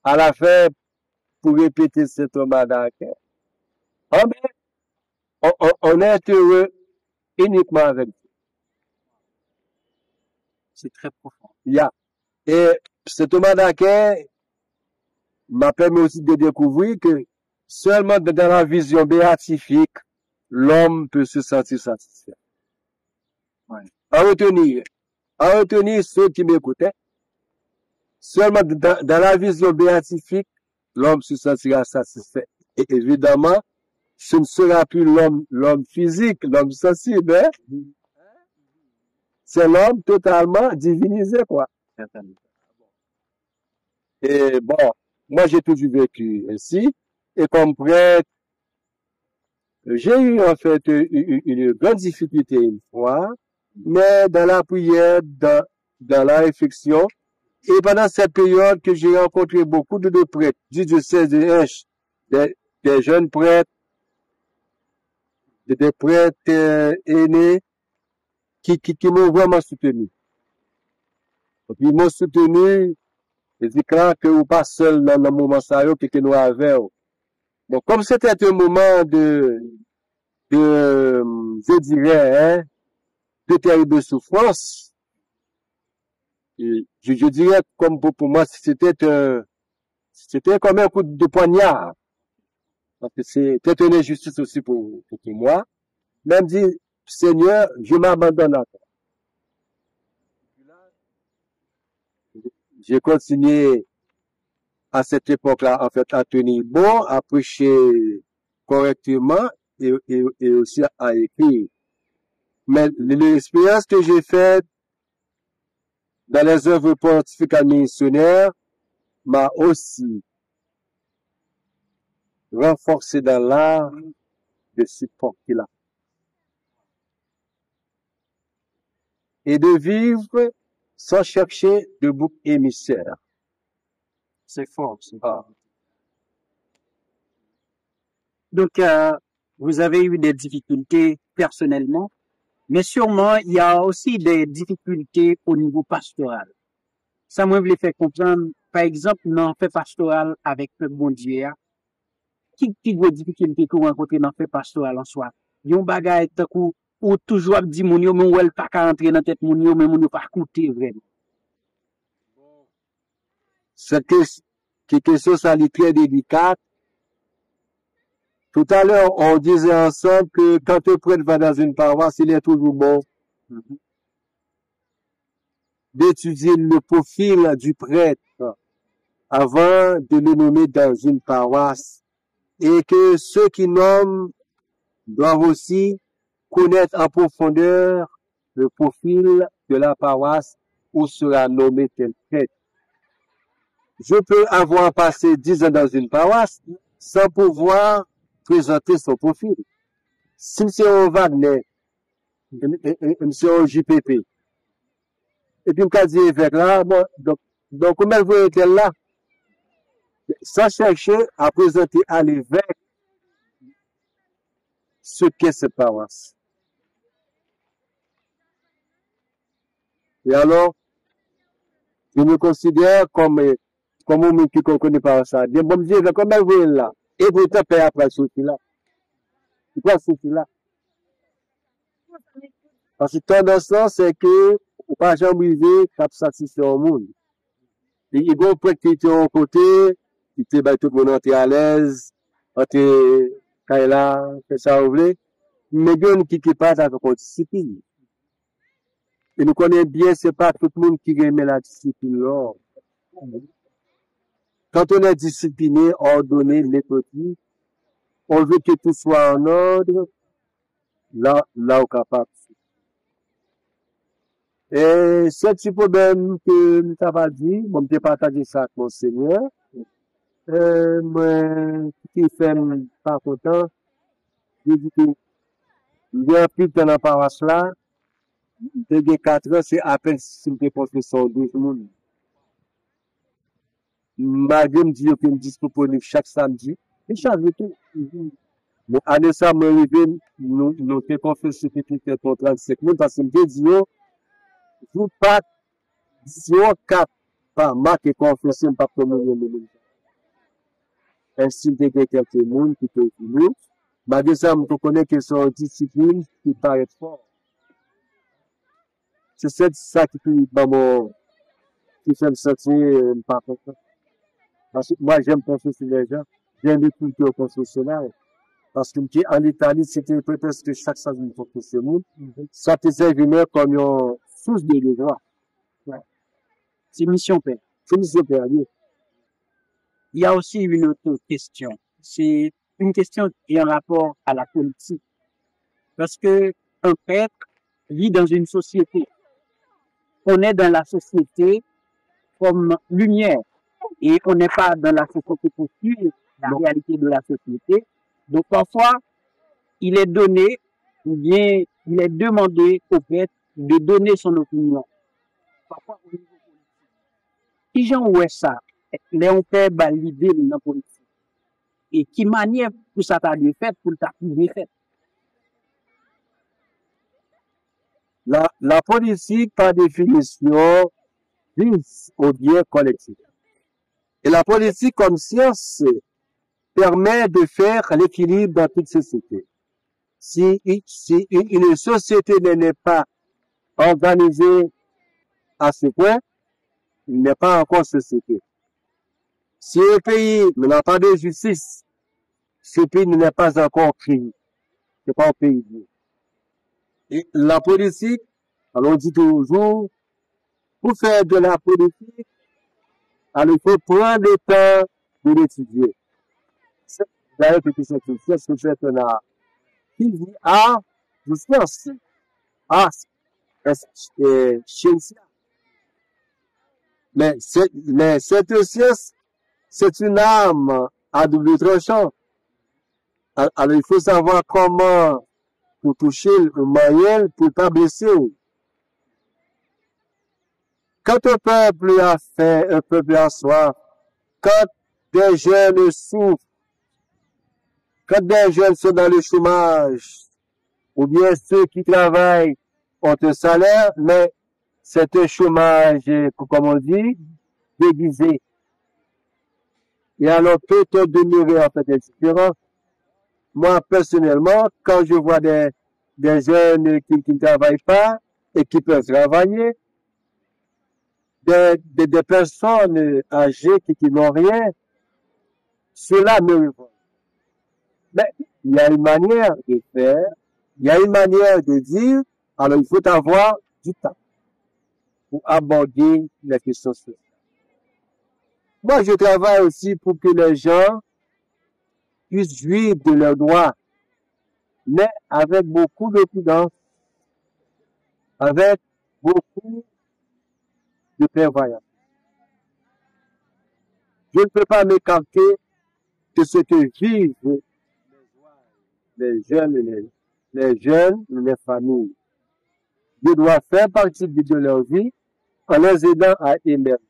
À la fin, pour répéter ce Thomas d'Aquin, oh ben, on est heureux uniquement avec Dieu. C'est très profond. Yeah. Et ce Thomas d'Aquin m'a permis aussi de découvrir que seulement dans la vision béatifique, l'homme peut se sentir satisfait. Ouais. À retenir ceux qui m'écoutaient, seulement dans la vision béatifique, l'homme se sentira satisfait. Et évidemment, ce ne sera plus l'homme physique, l'homme sensible, hein? C'est l'homme totalement divinisé, quoi. Certainement. Et bon, moi j'ai toujours vécu ainsi, et comme prêtre, j'ai eu en fait une grande difficulté une fois, mais dans la prière, dans la réflexion, et pendant cette période que j'ai rencontré beaucoup de prêtres du diocèse de Hinche, des jeunes prêtres, des prêtres aînés, qui m'ont vraiment soutenu. Et puis ils m'ont soutenu, et dit que vous pas seul dans le moment sérieux que nous avons. Bon, comme c'était un moment je dirais, hein, de terrible souffrance, je dirais comme pour moi, c'était comme un coup de poignard. Parce que c'était une injustice aussi pour moi. Même dit, Seigneur, je m'abandonne à toi. J'ai continué à cette époque-là, en fait, à tenir bon, à prêcher correctement et aussi à écrire. Mais l'expérience que j'ai faite dans les œuvres pontificales missionnaires m'a aussi renforcé dans l'art de supporter là. Et de vivre sans chercher de bouc émissaire. C'est fort. Ah. Donc, vous avez eu des difficultés personnellement, mais sûrement, il y a aussi des difficultés au niveau pastoral. Ça, moi, je voulais faire comprendre, par exemple, dans le fait pastoral avec le bon Dieu, qui gros difficulté que vous rencontrez dans le fait pastoral en soi? Yon bagay tant ou toujours dit moun yo, mais ou elle pas qu'à entrer dans tête moun yo, mais moun yo pas écouter vraiment. C'est quelque chose ça est très délicat. Tout à l'heure, on disait ensemble que quand un prêtre va dans une paroisse, il est toujours bon d'étudier le profil du prêtre avant de le nommer dans une paroisse. Et que ceux qui nomment doivent aussi connaître en profondeur le profil de la paroisse où sera nommé tel prêtre. Je peux avoir passé 10 ans dans une paroisse sans pouvoir présenter son profil. Si c'est un Wagner, c'est un JPP, et puis me dit évêque là, bon, donc comment vous êtes là? Sans chercher à présenter à l'évêque ce qu'est cette paroisse. Et alors, je me considère comme un qui ne connaît pas ça. Je me dis, comment vous êtes là? Et pourtant, paix après sortir là. Pourquoi sortir là? Parce que tendance, c'est que, ou pas jamais arrivé, cap satisfaire au monde. Et il y a un prêtre qui était en côté, qui était, tout le monde était à l'aise, entre Kaila, que ça ouvre. Mais il y a un qui passe avec la discipline. Et nous connaissons bien, c'est pas tout le monde qui aime la discipline, là. Quand on est discipliné, ordonné, méthodique, on veut que tout soit en ordre, là, on est capable. Et ce petit problème que nous avons dit, bon, je partager ça avec mon Seigneur, moi, qui fait pas content, je dis que, il y a plus dans la paroisse là, de 4 ans, c'est à peine si je peux son 12 monde. Malgré me dire que me disponible chaque samedi, et chaque tout. Mais année ça, moi, nous te confessons que c'était pour 35 000, parce que me dit, joue pas, si on cap, pas marquer confiance, pas communier le monde. Ainsi, de quelques monde qui peut nous. Malgré ça, on connaît que son discipline qui paraît fort. C'est ça qui fait me sentir pas content. Parce que moi, j'aime penser sur les gens. J'aime les cultures professionnelles. Parce que en Italie, c'était peut-être que chaque fois une professionnelle, ça te servirait comme une source de joie. Ouais. C'est mission père. C'est mission père, oui. Il y a aussi une autre question. C'est une question qui est en rapport à la politique. Parce que un prêtre vit dans une société. On est dans la société comme lumière. Et on n'est pas dans la société pour suivre la réalité de la société. Donc parfois, il est donné, ou bien il est demandé au prêtre de donner son opinion. Parfois, au niveau politique. Si j'en vois ça, les on peut l'idée de la politique. Et qui manière pour ça t'a bien fait, pour t'a bien fait. La politique, par définition, vise au bien collectif. Et la politique, comme science, permet de faire l'équilibre dans toute société. Si une société n'est pas organisée à ce point, il n'est pas encore société. Si un pays n'a pas de justice, ce pays n'est pas encore créé. C'est pas un pays. Et la politique, alors on dit toujours, pour faire de la politique, alors il faut prendre le temps de l'étudier. D'ailleurs, que c'est une chose que c'est un art. Qui dit art, justice, art, science. Mais cette science, c'est une arme à double tranchant. Alors, il faut savoir comment pour toucher le moyen pour ne pas blesser. Quand un peuple a faim, un peuple a soif, quand des jeunes souffrent, quand des jeunes sont dans le chômage, ou bien ceux qui travaillent ont un salaire, mais c'est un chômage, comme on dit, déguisé. Et alors, peut-on demeurer en fait indifférent? Moi, personnellement, quand je vois des jeunes qui ne travaillent pas et qui peuvent travailler, des personnes âgées qui n'ont rien, cela me révolte. Mais il y a une manière de faire, il y a une manière de dire, alors il faut avoir du temps pour aborder les questions sociales. Moi, je travaille aussi pour que les gens puissent jouir de leurs droits, mais avec beaucoup de prudence, avec beaucoup de prévoyance. Je ne peux pas m'écarter de ce que vivent les jeunes, les familles. Je dois faire partie de leur vie en les aidant à émerger.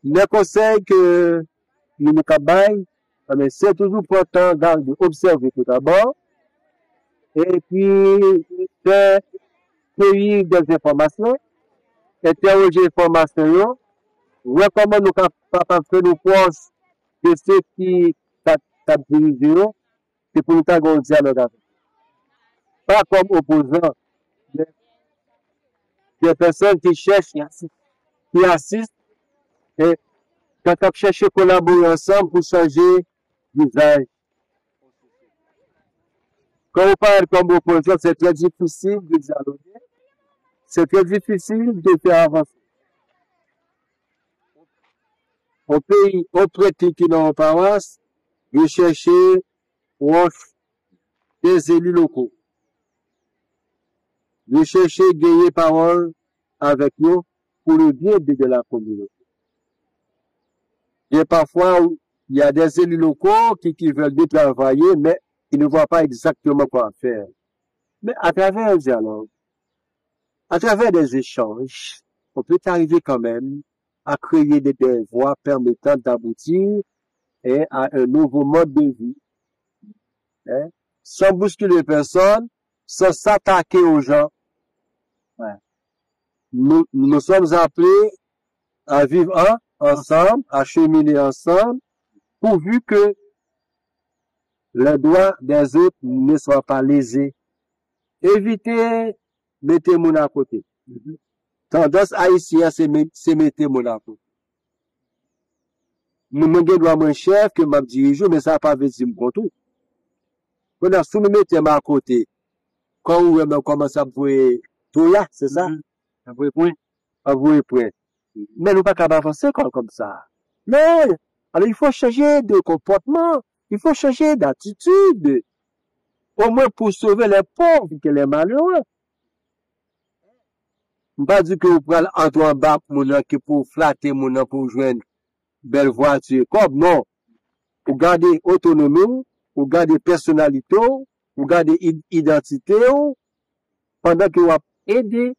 Les conseils que nous nous cabaye, c'est toujours important d'observer tout d'abord, et puis faire cueillir des informations, interroger les informations, voir comment nous sommes capables de nous proches de ceux qui sont dirigés, c'est pour nous faire un dialogue avec. Pas comme opposants, des personnes qui cherchent, qui assistent, et quand on cherche à collaborer ensemble pour changer l'usage. Quand on parle comme opposant, c'est très difficile de dialoguer, c'est très difficile de faire avancer. Au pays, au prêtre qui dans la paroisse, de chercher des élus locaux. De chercher à gagner parole avec nous pour le bien de la communauté. Et parfois, il y a des élus locaux qui veulent bien travailler, mais ils ne voient pas exactement quoi faire. Mais à travers un dialogue, à travers des échanges, on peut arriver quand même à créer des voies permettant d'aboutir à un nouveau mode de vie. Sans bousculer personne, sans s'attaquer aux gens. Ouais. Nous sommes appelés à vivre ensemble, à cheminer ensemble, pourvu que les droits des autres ne soient pas lésés. Évitez, mettez mon à côté. Tendance haïtienne, c'est mettez mon à côté. Nous m'en doit mon chef que m'a dirigé, mais ça n'a pas veut dire mon tout. Quand on me mettez à côté, quand on commence à voir tout là, c'est ça? À vous point. À vous point. Mais nous pas capable d'avancer comme ça. Mais, alors il faut changer de comportement, il faut changer d'attitude. Au moins pour sauver les pauvres et les malheureux. Je ne pas dire que vous prenez entre en bas pour flatter mon pour joindre belle voiture. Comme non. Pour garder autonomie, pour garder personnalité, pour garder identité, pendant que vous aidez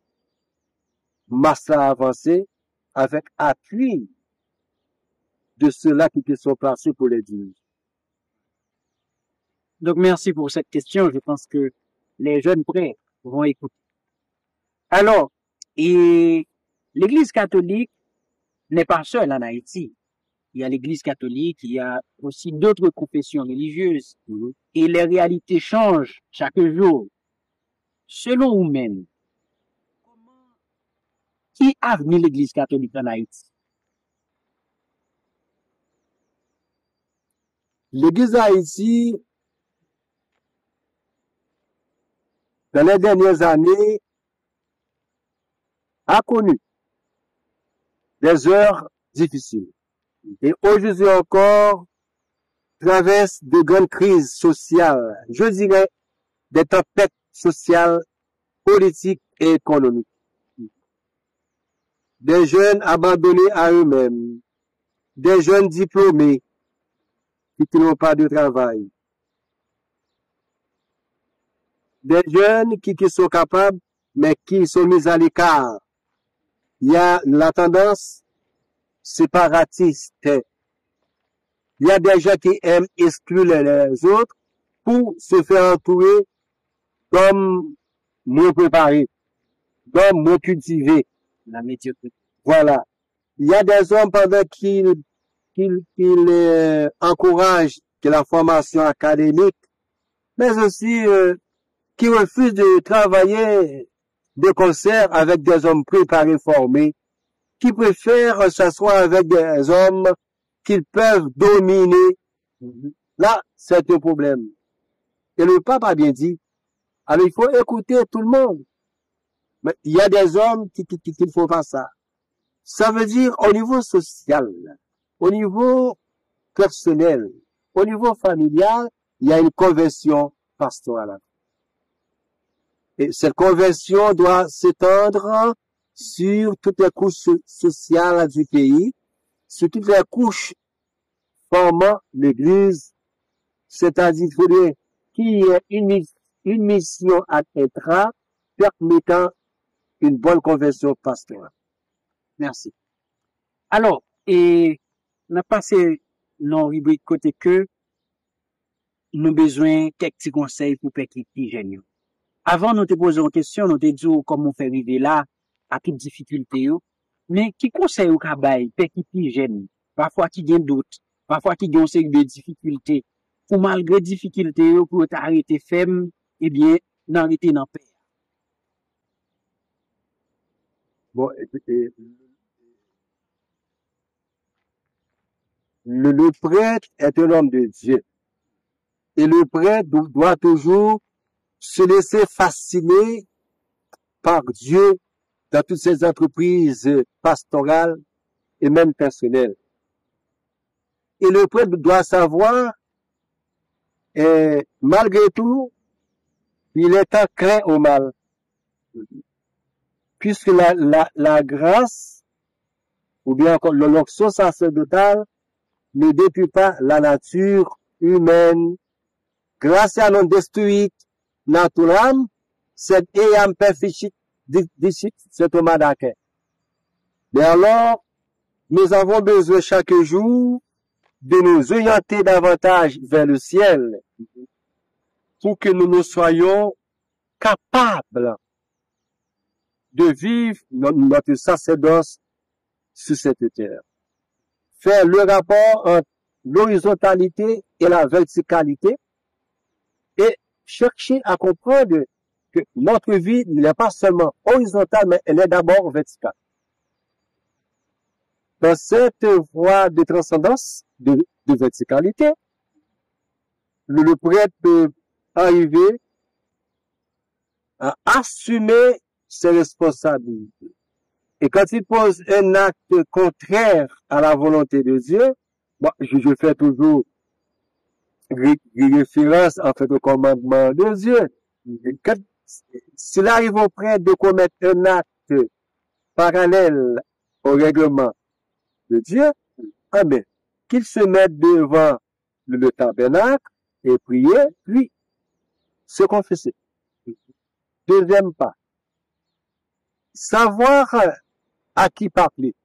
masse à avancer avec appui de ceux-là qui sont placés pour les diriger. Donc, merci pour cette question. Je pense que les jeunes prêts vont écouter. Alors, et l'Église catholique n'est pas seule en Haïti. Il y a l'Église catholique, il y a aussi d'autres confessions religieuses. Et les réalités changent chaque jour. Selon vous-même, qui a venu l'Église catholique en Haïti? L'Église d'Haïti, dans les dernières années, a connu des heures difficiles. Et aujourd'hui encore, traverse de grandes crises sociales, je dirais des tempêtes sociales, politiques et économiques. Des jeunes abandonnés à eux-mêmes, des jeunes diplômés qui n'ont pas de travail, des jeunes qui sont capables, mais qui sont mis à l'écart. Il y a la tendance séparatiste. Il y a des gens qui aiment exclure les autres pour se faire entourer d'hommes moins préparés, d'hommes moins cultivés. La médiocrité. Voilà. Il y a des hommes pendant qu'ils encouragent la formation académique, mais aussi qui refusent de travailler de concert avec des hommes préparés, formés, qui préfèrent s'asseoir avec des hommes qu'ils peuvent dominer. Là, c'est un problème. Et le pape a bien dit, alors il faut écouter tout le monde. Mais il y a des hommes qui ne font pas ça. Ça veut dire au niveau social, au niveau personnel, au niveau familial, il y a une conversion pastorale. Et cette conversion doit s'étendre sur toutes les couches sociales du pays, sur toutes les couches formant l'Église, c'est-à-dire qu'il faudrait qu'il y ait une mission à être permettant une bonne conversion pastorale. Merci. Alors, et on a passé nos rubriques côté que nous avons besoin de quelques petits conseils pour petits jeunes. Avant, nous te posons une question, nous te disons comment faire arriver là, à toute difficulté. Mais qui conseille au cabay, petits jeunes, parfois qui ont doute, parfois qui ont une série de difficultés, pour malgré difficultés, pour t'arrêter ferme, eh bien, n'arrêter dans paix. Bon, écoutez, le prêtre est un homme de Dieu. Et le prêtre doit toujours se laisser fasciner par Dieu dans toutes ses entreprises pastorales et même personnelles. Et le prêtre doit savoir, malgré tout, il est enclin au mal. Puisque la grâce, ou bien encore l'onction sacerdotale, ne détruit pas la nature humaine. Grâce à non détruite naturam, sed eam perficit dicit cet homme d'accueil. Mais alors, nous avons besoin chaque jour de nous orienter davantage vers le ciel pour que nous nous soyons capables de vivre notre sacerdoce sur cette terre. Faire le rapport entre l'horizontalité et la verticalité et chercher à comprendre que notre vie n'est pas seulement horizontale, mais elle est d'abord verticale. Dans cette voie de transcendance, de verticalité, le prêtre peut arriver à assumer ses responsabilités. Et quand il pose un acte contraire à la volonté de Dieu, bon, je fais toujours référence en fait au commandement de Dieu. S'il arrive au prêtre de commettre un acte parallèle au règlement de Dieu, amen, qu'il se mette devant le tabernacle et prier, puis se confesser. Deuxième pas, savoir à qui parler,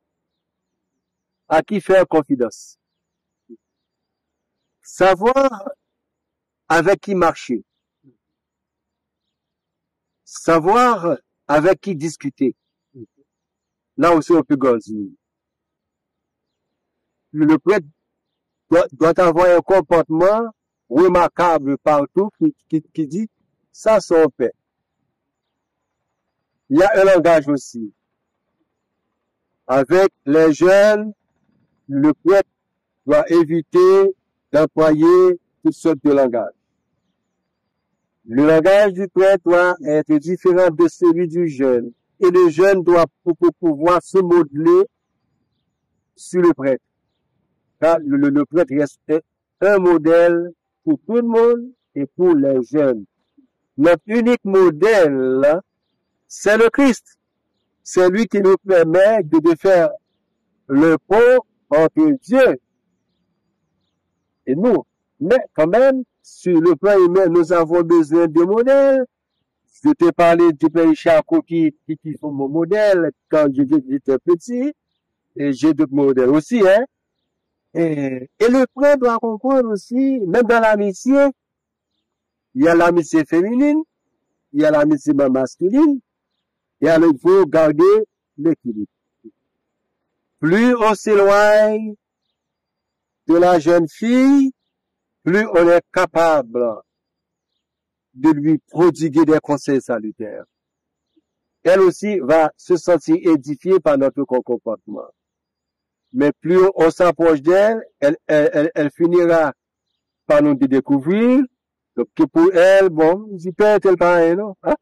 à qui faire confidence, savoir avec qui marcher, savoir avec qui discuter. Là aussi, on peut gagner. Le prêtre doit avoir un comportement remarquable partout qui dit ça son père. Il y a un langage aussi. Avec les jeunes, le prêtre doit éviter d'employer toutes sortes de langages. Le langage du prêtre doit être différent de celui du jeune. Et le jeune doit pouvoir se modeler sur le prêtre. Car le prêtre reste un modèle pour tout le monde et pour les jeunes. Notre unique modèle, c'est le Christ. C'est lui qui nous permet de faire le pont entre Dieu et nous. Mais quand même, sur le plan humain, nous avons besoin de modèles. Je t'ai parlé du père Chaco qui sont mon modèle quand j'étais petit. Et j'ai d'autres modèles aussi, hein. Et le prêtre doit comprendre aussi, même dans l'amitié, il y a l'amitié féminine, il y a l'amitié masculine, et alors il faut garder l'équilibre. Plus on s'éloigne de la jeune fille, plus on est capable de lui prodiguer des conseils salutaires. Elle aussi va se sentir édifiée par notre comportement. Mais plus on s'approche d'elle, elle finira par nous découvrir. Donc, pour elle, bon, je peux tel pareil, non? Hein?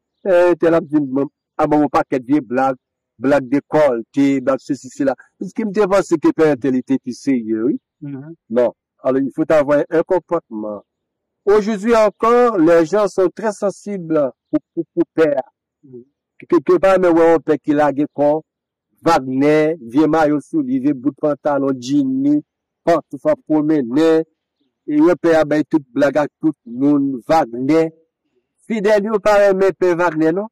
Tel a dit, ah bon, paquet de vieilles blagues d'école, dans ceci, cela. Ce qui me défend, c'est que peut-être elle était plus sérieux, oui? Non. Alors, il faut avoir un comportement. Aujourd'hui encore, les gens sont très sensibles pour père. Quelque part, mais ouais, on peut qu'il a des cons. Wagner, vieux maillot soulier, vieux bout de pantalon, jean, tout ça promener, et on peut avoir toute blague à tout le monde, Wagner. Fidèle, il pas aimer père Wagner, non?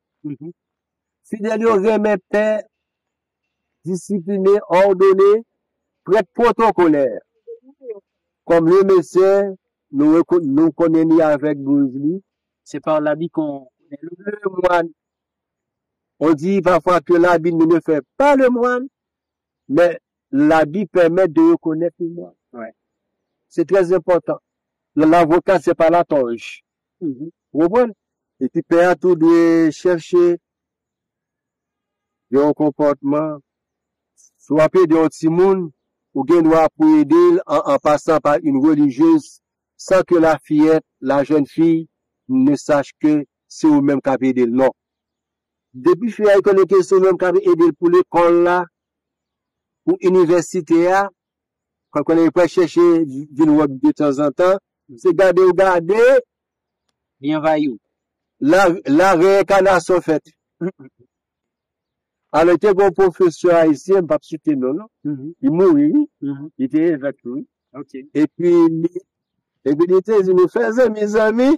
Fidèle, il remet père discipliné, ordonné, prêtre protocolaire. Comme le monsieur, nous connaissons avec Bruce. C'est par l'habit qu'on connaît le moine. On dit parfois que l'habit ne fait pas le moine, mais l'habit permet de reconnaître le moine. Ouais. C'est très important. L'avocat, c'est pas la toge. Vous comprenez? Et puis, père, tout doit chercher un comportement, soit de un petit monde, ou bien doit pour aider en passant par une religieuse, sans que la fillette, la jeune fille, ne sache que c'est au même qu'à aider. Non. Depuis que je connais que c'est même qu'à aider pour l'école là, pour l'université là, quand on est pas chercher d'une robe de temps en temps, c'est garder, bien vaillou. La réincarnation faite. Alors, il y a un professeur haïtien, pas citer non, il mourit, il était évacué. Okay. Et puis, il nous faisait, mes amis,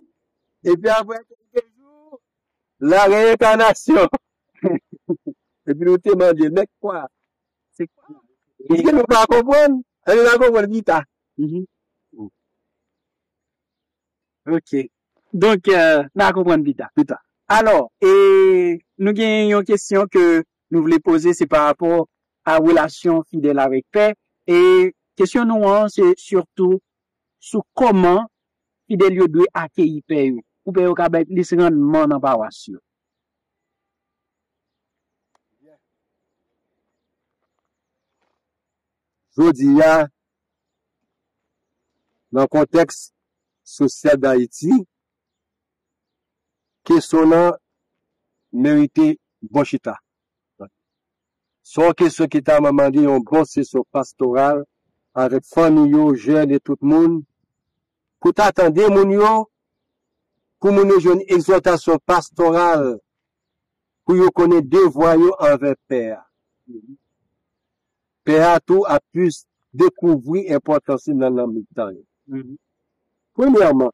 et puis après quelques jours, la réincarnation. Et puis, nous te demandons, mec, quoi? C'est quoi? Il ne pas comprendre. Elle ne comprendre vite. Ok. Donc, n'a comprendre vite. Alors, et nous avons une question que nous voulons poser, c'est par rapport à la relation fidèle avec Père. Et question nous, c'est surtout sur comment fidèle yo doit accueillir Père. Ou Père capable de se rendre dans paroisse. Jodi ya, dans le contexte social d'Haïti, question là mérité bon chita. Son question qui t'a demandé un bon session pastoral avec famille, jeunes et tout le monde. Pour t'attendre, mon yo, pour mon une exhortation pastorale, pour yo connaître devoir yo envers Père. Père tout a pu découvrir l'importance dans le temps. Premièrement,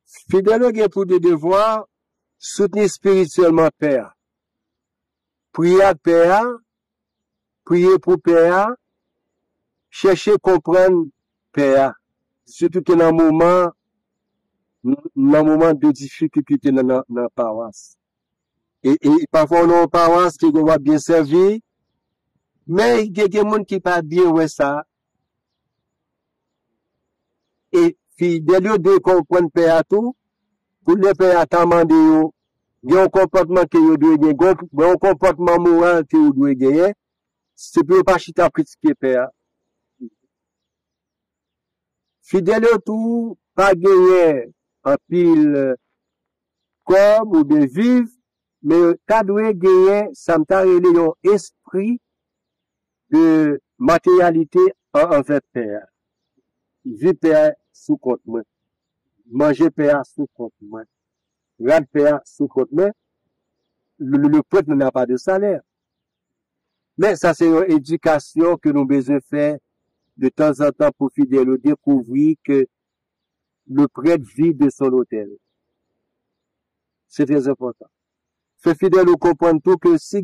fidèle gen pour des devoirs, soutenir spirituellement Père. Prier à Père, prier pour Père, chercher à comprendre Père. Surtout que dans le moment de difficulté dans la paroisse. Et parfois, on a une paroisse qui va bien servir, mais il y a des gens qui pas bien ouais ça. Et fidèle de comprendre Père tout, pour le Père t'amender yo, il y a un comportement que yo doit gagner, un comportement moral que yo doit gagner, c'est pour pas chita critiquer Père. Fidèle tout, pas gagner en pile comme ou de vivre, mais t'as doit gagner, ça me t'a relé un esprit de matérialité envers Père. Vivre Père sous compte moi. Manger Père sous compte moi. Rendre Père sous compte moi. Le prêtre n'a pas de salaire. Mais ça, c'est une éducation que nous besoin faire de temps en temps pour fidèles découvrir que le prêtre vit de son hôtel. C'est très important. Fait fidèle ou comprendre tout que si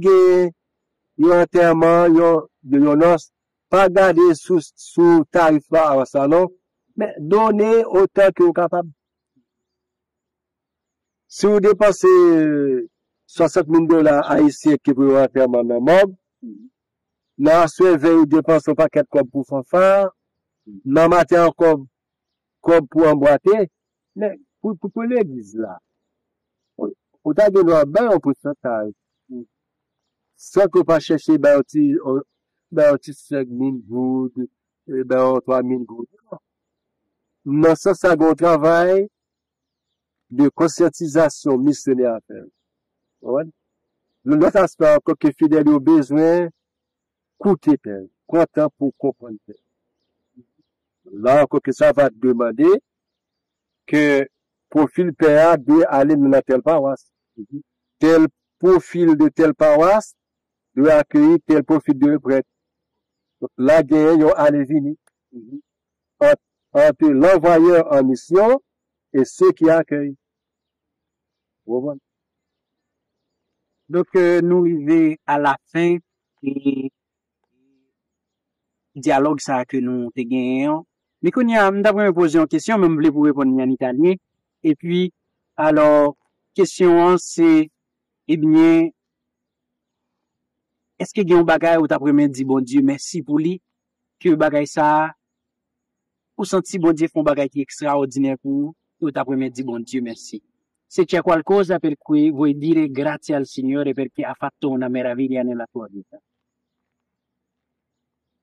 il y a un enterrement, il y a de noces, pas garder sous tarif là, ça non, mais donner autant que vous capable. Si vous dépensez 60 000 $ haïtiens qui pour un enterrement dans le monde, dans la soirée, vous dépensez un paquet de comme pour fanfare, dans le matin encore comme pour emboîter, mais pour l'église là, vous avez besoin d'un pourcentage. Sans que pas chercher, ben, un petit 5 000 gouttes, ben, 3 000 gouttes. Non, ça, c'est un travail de conscientisation missionnaire à faire. Ouais. L'autre aspect encore que fidèle au besoin, coûter Père, content pour comprendre Père. Là encore que ça va demander que profil Père doit aller dans telle paroisse. Tel profil de telle paroisse doit accueillir tel profil de prêtre. Donc là, il y a un aller-venir entre l'envoyeur en mission et ceux qui accueillent. Donc, nous arrivons à la fin du dialogue ça que nous te gagnons. Mais qu'on y a, d'abord me poser une question, même voulais vous répondre en italien. Et puis, alors, question c'est, eh bien, est-ce que il y a un bagage où t'as premier dit bon Dieu merci pour lui, que bagage ça, ou senti bon Dieu font bagage qui est extraordinaire pour vous, ou t'as premier dit bon Dieu merci. Se c'è qualcosa per cui vuoi dire grazie al Signore perché ha fatto una meraviglia nella tua vita.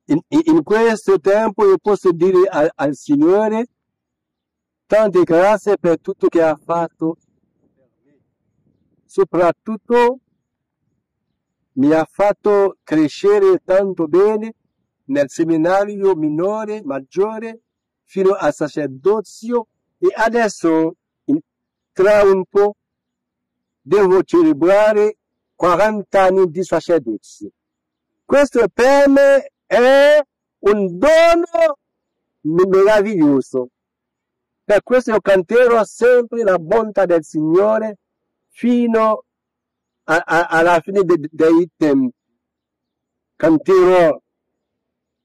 In questo tempo io posso dire al Signore tante grazie per tutto che ha fatto, soprattutto mi ha fatto crescere tanto bene nel seminario minore, maggiore, fino al sacerdozio e adesso tra un po' devo celebrare 40 anni di sacerdozio. Questo per me è un dono meraviglioso. Per questo io canterò sempre la bontà del Signore fino alla fine dei tempi. Canterò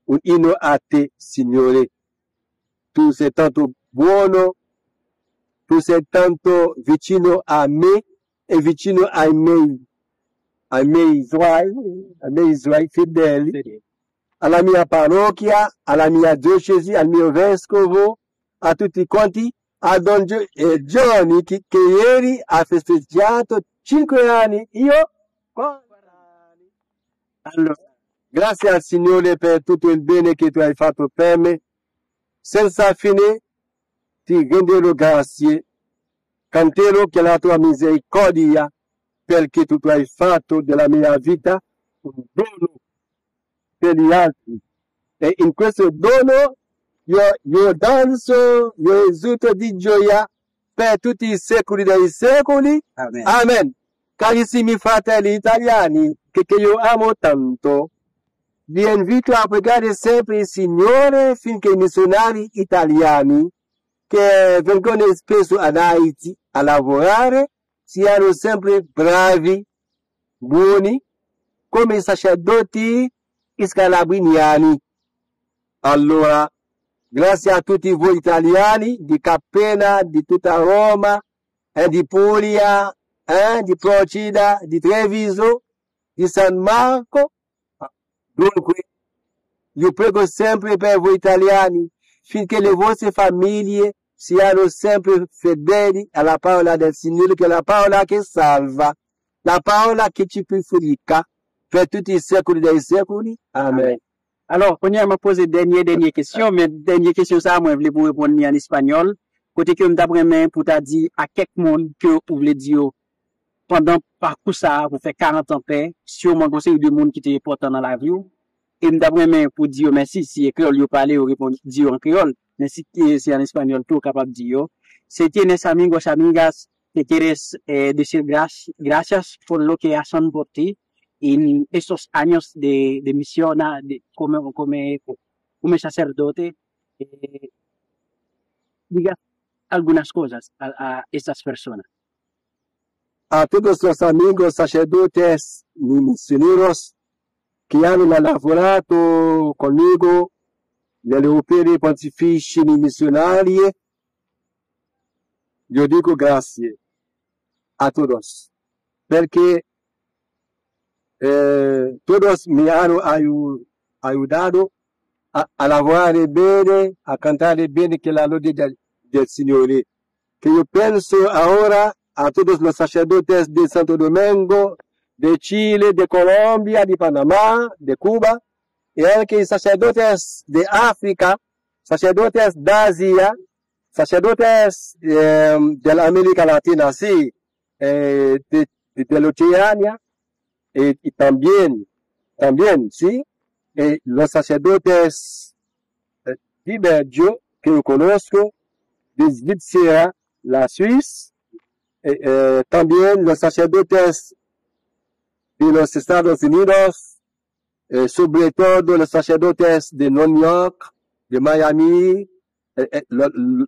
un inno a te, Signore. Tu sei tanto buono. tu sei tanto vicino a me e vicino ai miei suoi fedeli, alla mia parrocchia, alla mia diocesi, al mio vescovo, a tutti quanti, a Don Giovanni che ieri ha festeggiato 5 anni, io 40 anni. Allora, grazie al Signore per tutto il bene che tu hai fatto per me. Senza fine ti renderò grazie. Canterò che la tua misericordia perché tu hai fatto della mia vita un dono per gli altri. E in questo dono io danzo, io esulto di gioia per tutti i secoli dei secoli. Amen. Amen. Carissimi fratelli italiani, che io amo tanto, vi invito a pregare sempre il Signore finché i missionari italiani che vengono spesso ad Haiti a lavorare siano sempre bravi, buoni, come i sacerdoti scalabrini. Allora, grazie a tutti voi italiani di Capena, di tutta Roma, di Puglia, di Procida, di Treviso, di San Marco. Dunque, io prego sempre per voi italiani, finché le vostre famiglie siano sempre fedeli alla parola del Signore, che è la parola che salva, la parola che ci purifica per tutti i secoli dei secoli. Amen. Alors, on a posé dernière question, mais dernière question, ça, moi, je voulais vous répondre en espagnol. Côté que m'd'après pour t'a dit à quelques monde que vous voulez dire pendant parcours ça, vous faites 40 ans paix, sûrement conseil de monde qui était important dans la vie. Et m'd'après pour dire merci, si créole yo parler, ou répondre dire en créole, mais si c'est en espagnol, tout capable de dire. C'était nes amigos, amigas, que quieres decir gracias por lo que hacen por ti en estos años de misión como sacerdote. Diga algunas cosas a estas personas. A todos los amigos sacerdotes y misioneros que han lavorato conmigo nelle opere pontificie missionarie, io dico grazie a todos, perché todos me hanno aiutato a lavorare bene, a cantare bene che la lode del Signore. Que yo penso ahora a todos los sacerdotes de Santo Domingo, de Chile, de Colombia, de Panamá, de Cuba, y anche sacerdotes de África, sacerdotes de Asia, sacerdotes de la América Latina, sí, de la Oceania, y también, sí, los sacerdotes de Belgio, que yo conozco, de Svizzera, la Suisse, también los sacerdotes de los Estados Unidos, sobre todo los sacerdotes de New York, de Miami,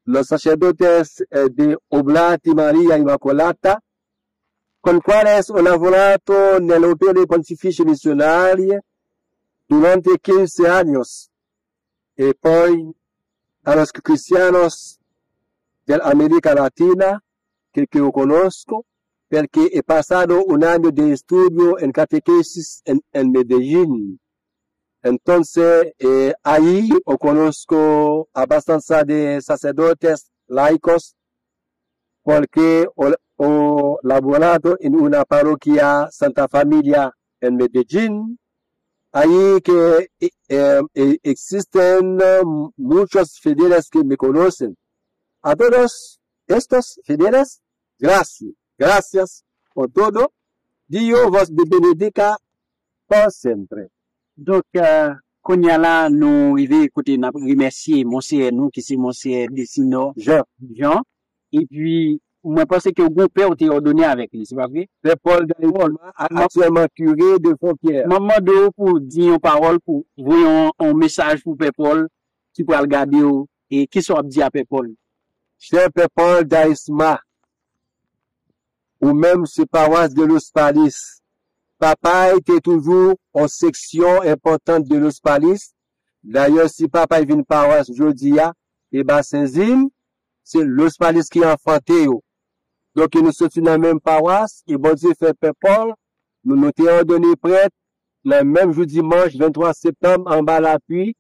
los sacerdotes de Oblati Maria Immacolata, con quales ho lavorato nelle opere pontificie missionarie durante 15 años, e poi a los cristianos dell'America Latina que yo conozco, porque he pasado un año de estudio en catequesis en Medellín. Entonces, ahí yo conozco a bastanza de sacerdotes laicos, porque he laborado en una parroquia Santa Familia en Medellín. Ahí que existen muchos fieles que me conocen. A todos estos fieles, gracias por todo. Dios vos benedica por siempre. Donc, qu'on y a là, nous, il veut écouter, nous remercier, monsieur, nous, qui c'est monsieur Dessino, Jean. Et puis, moi, je pense que le père a été ordonné avec lui, c'est pas vrai? Père Paul Daïmon, actuellement curé de Frontières. Maman de pour dire une parole, pour voyons un message pour Père Paul, qui peut regarder, et qui soit dit à Père Paul. Cher Père Paul Daïsma, ou même ce paroisse de Los Palis, papa était toujours en section importante de Los Palis. D'ailleurs, si papa vient paroisse aujourd'hui, et ben Saint-Zine, c'est l'Ospalis qui a enfanté yo. Donc, nous sommes dans la même paroisse, et bon Dieu fait Père Paul, nous t'ai ordonné prêtre, le même jour dimanche, 23 septembre, en bas l'appui,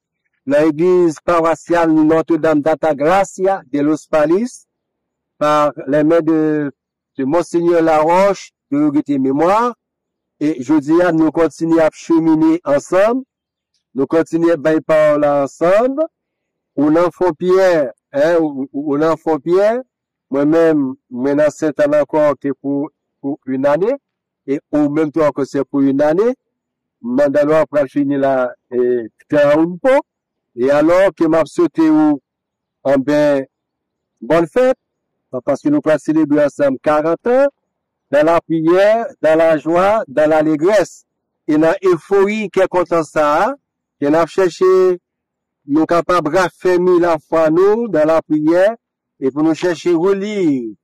l'église paroissiale Notre-Dame d'Altagracia de l'Ospalis, par les mains de Monseigneur Laroche, de regretter mémoire, et je dis, nous continuons à cheminer ensemble, nous continuons à bailler par là ensemble, on en fait Pierre, hein, on en fait Pierre, moi-même, maintenant, c'est encore que pour une année, et au même temps que c'est pour une année, Mandalo après finir là, et un peu, et alors que m'a sauté ou, en ben, bonne fête, parce que nous allons célébrer ensemble 40 ans, dans la prière, dans la joie, dans l'allégresse, et dans l'euphorie qui est content ça, et nous cherché, nous capables de raffermir la foi nous, dans la prière, et pour nous chercher à relire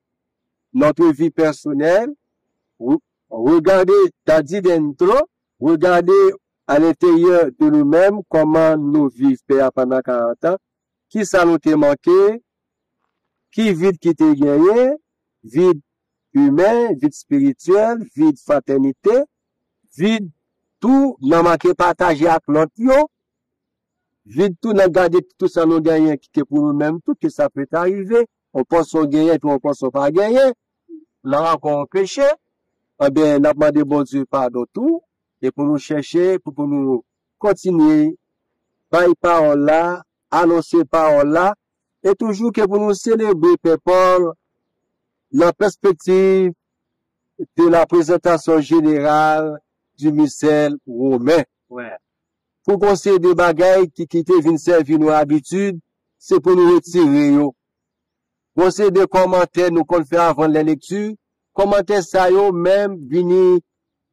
notre vie personnelle, regarder, t'as dit d'intro, regarder à l'intérieur de nous-mêmes comment nous vivons pendant 40 ans, qui ça nous a manqué, qui vide qui t'a gagné, vide humain, vide spirituel, vide fraternité, vide tout, n'a manqué partager avec l'autre, vide tout, n'a gardé tout ça nous gagné qui est pour nous-mêmes, tout que ça peut arriver, on pense qu'on gagne, puis on pense qu'on pas gagner, là encore on péché, eh bien, n'a demandé bon Dieu pardon tout, et pour nous chercher, pour nous continuer, par parole là, annoncer parole là, et toujours que pour nous célébrer, Père Paul, la perspective de la présentation générale du missel romain. Ouais. Pour qu'on se des bagailles qui viennent servir nos habitudes, c'est pour nous retirer, yo. Pour se des commentaires nous qu'on fait avant la lecture, commentaires ça, yo, même, venir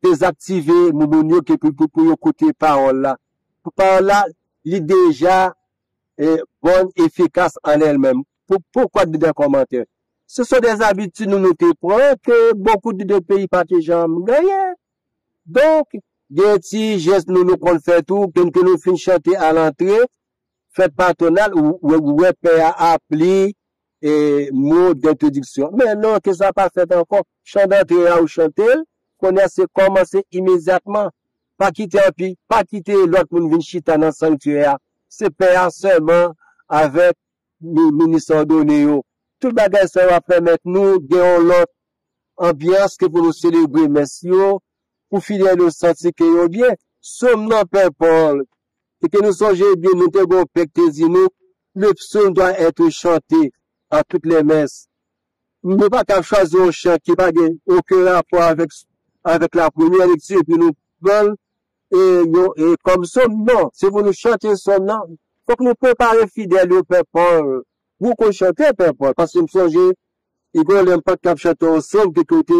désactiver, nous, que pour écouter parole là. Parole là, il déjà, bonne, efficace en elle-même. Pourquoi des commentaires? Ce sont des habitudes nous te prenons que beaucoup de pays partisans gagnent. Donc, des petits gestes nous qu'on fait tout, que nous finissons chanter à l'entrée, fête patronale ou père a appelé et mot d'introduction. Mais non, que ça pas fait encore. Chant d'entrée ou chanter, connaissez commencer immédiatement. Pas quitter un pays, pas quitter l'autre pour venir chita dans le sanctuaire. C'est père seulement avec le ministre donné. Tout bagage ça va permettre nous de l'autre ambiance que pour nous célébrer, messieurs, pour finir le sentir que nous bien. Somme non, Père Paul, et que nous songeons bien, nous devons pecter nous, le psaume doit être chanté à toutes les messes. Nous ne pouvons pas choisir un chant qui n'a aucun rapport avec la première lecture, puis nous prenons, et comme somme, non. Si vous nous chantez somme, non. Faut que nous préparions fidèles au Père Paul. Vous qu'on chantez, Père Paul, parce que nous songeons, il y a l'impact qu'a chanté un somme, que côté,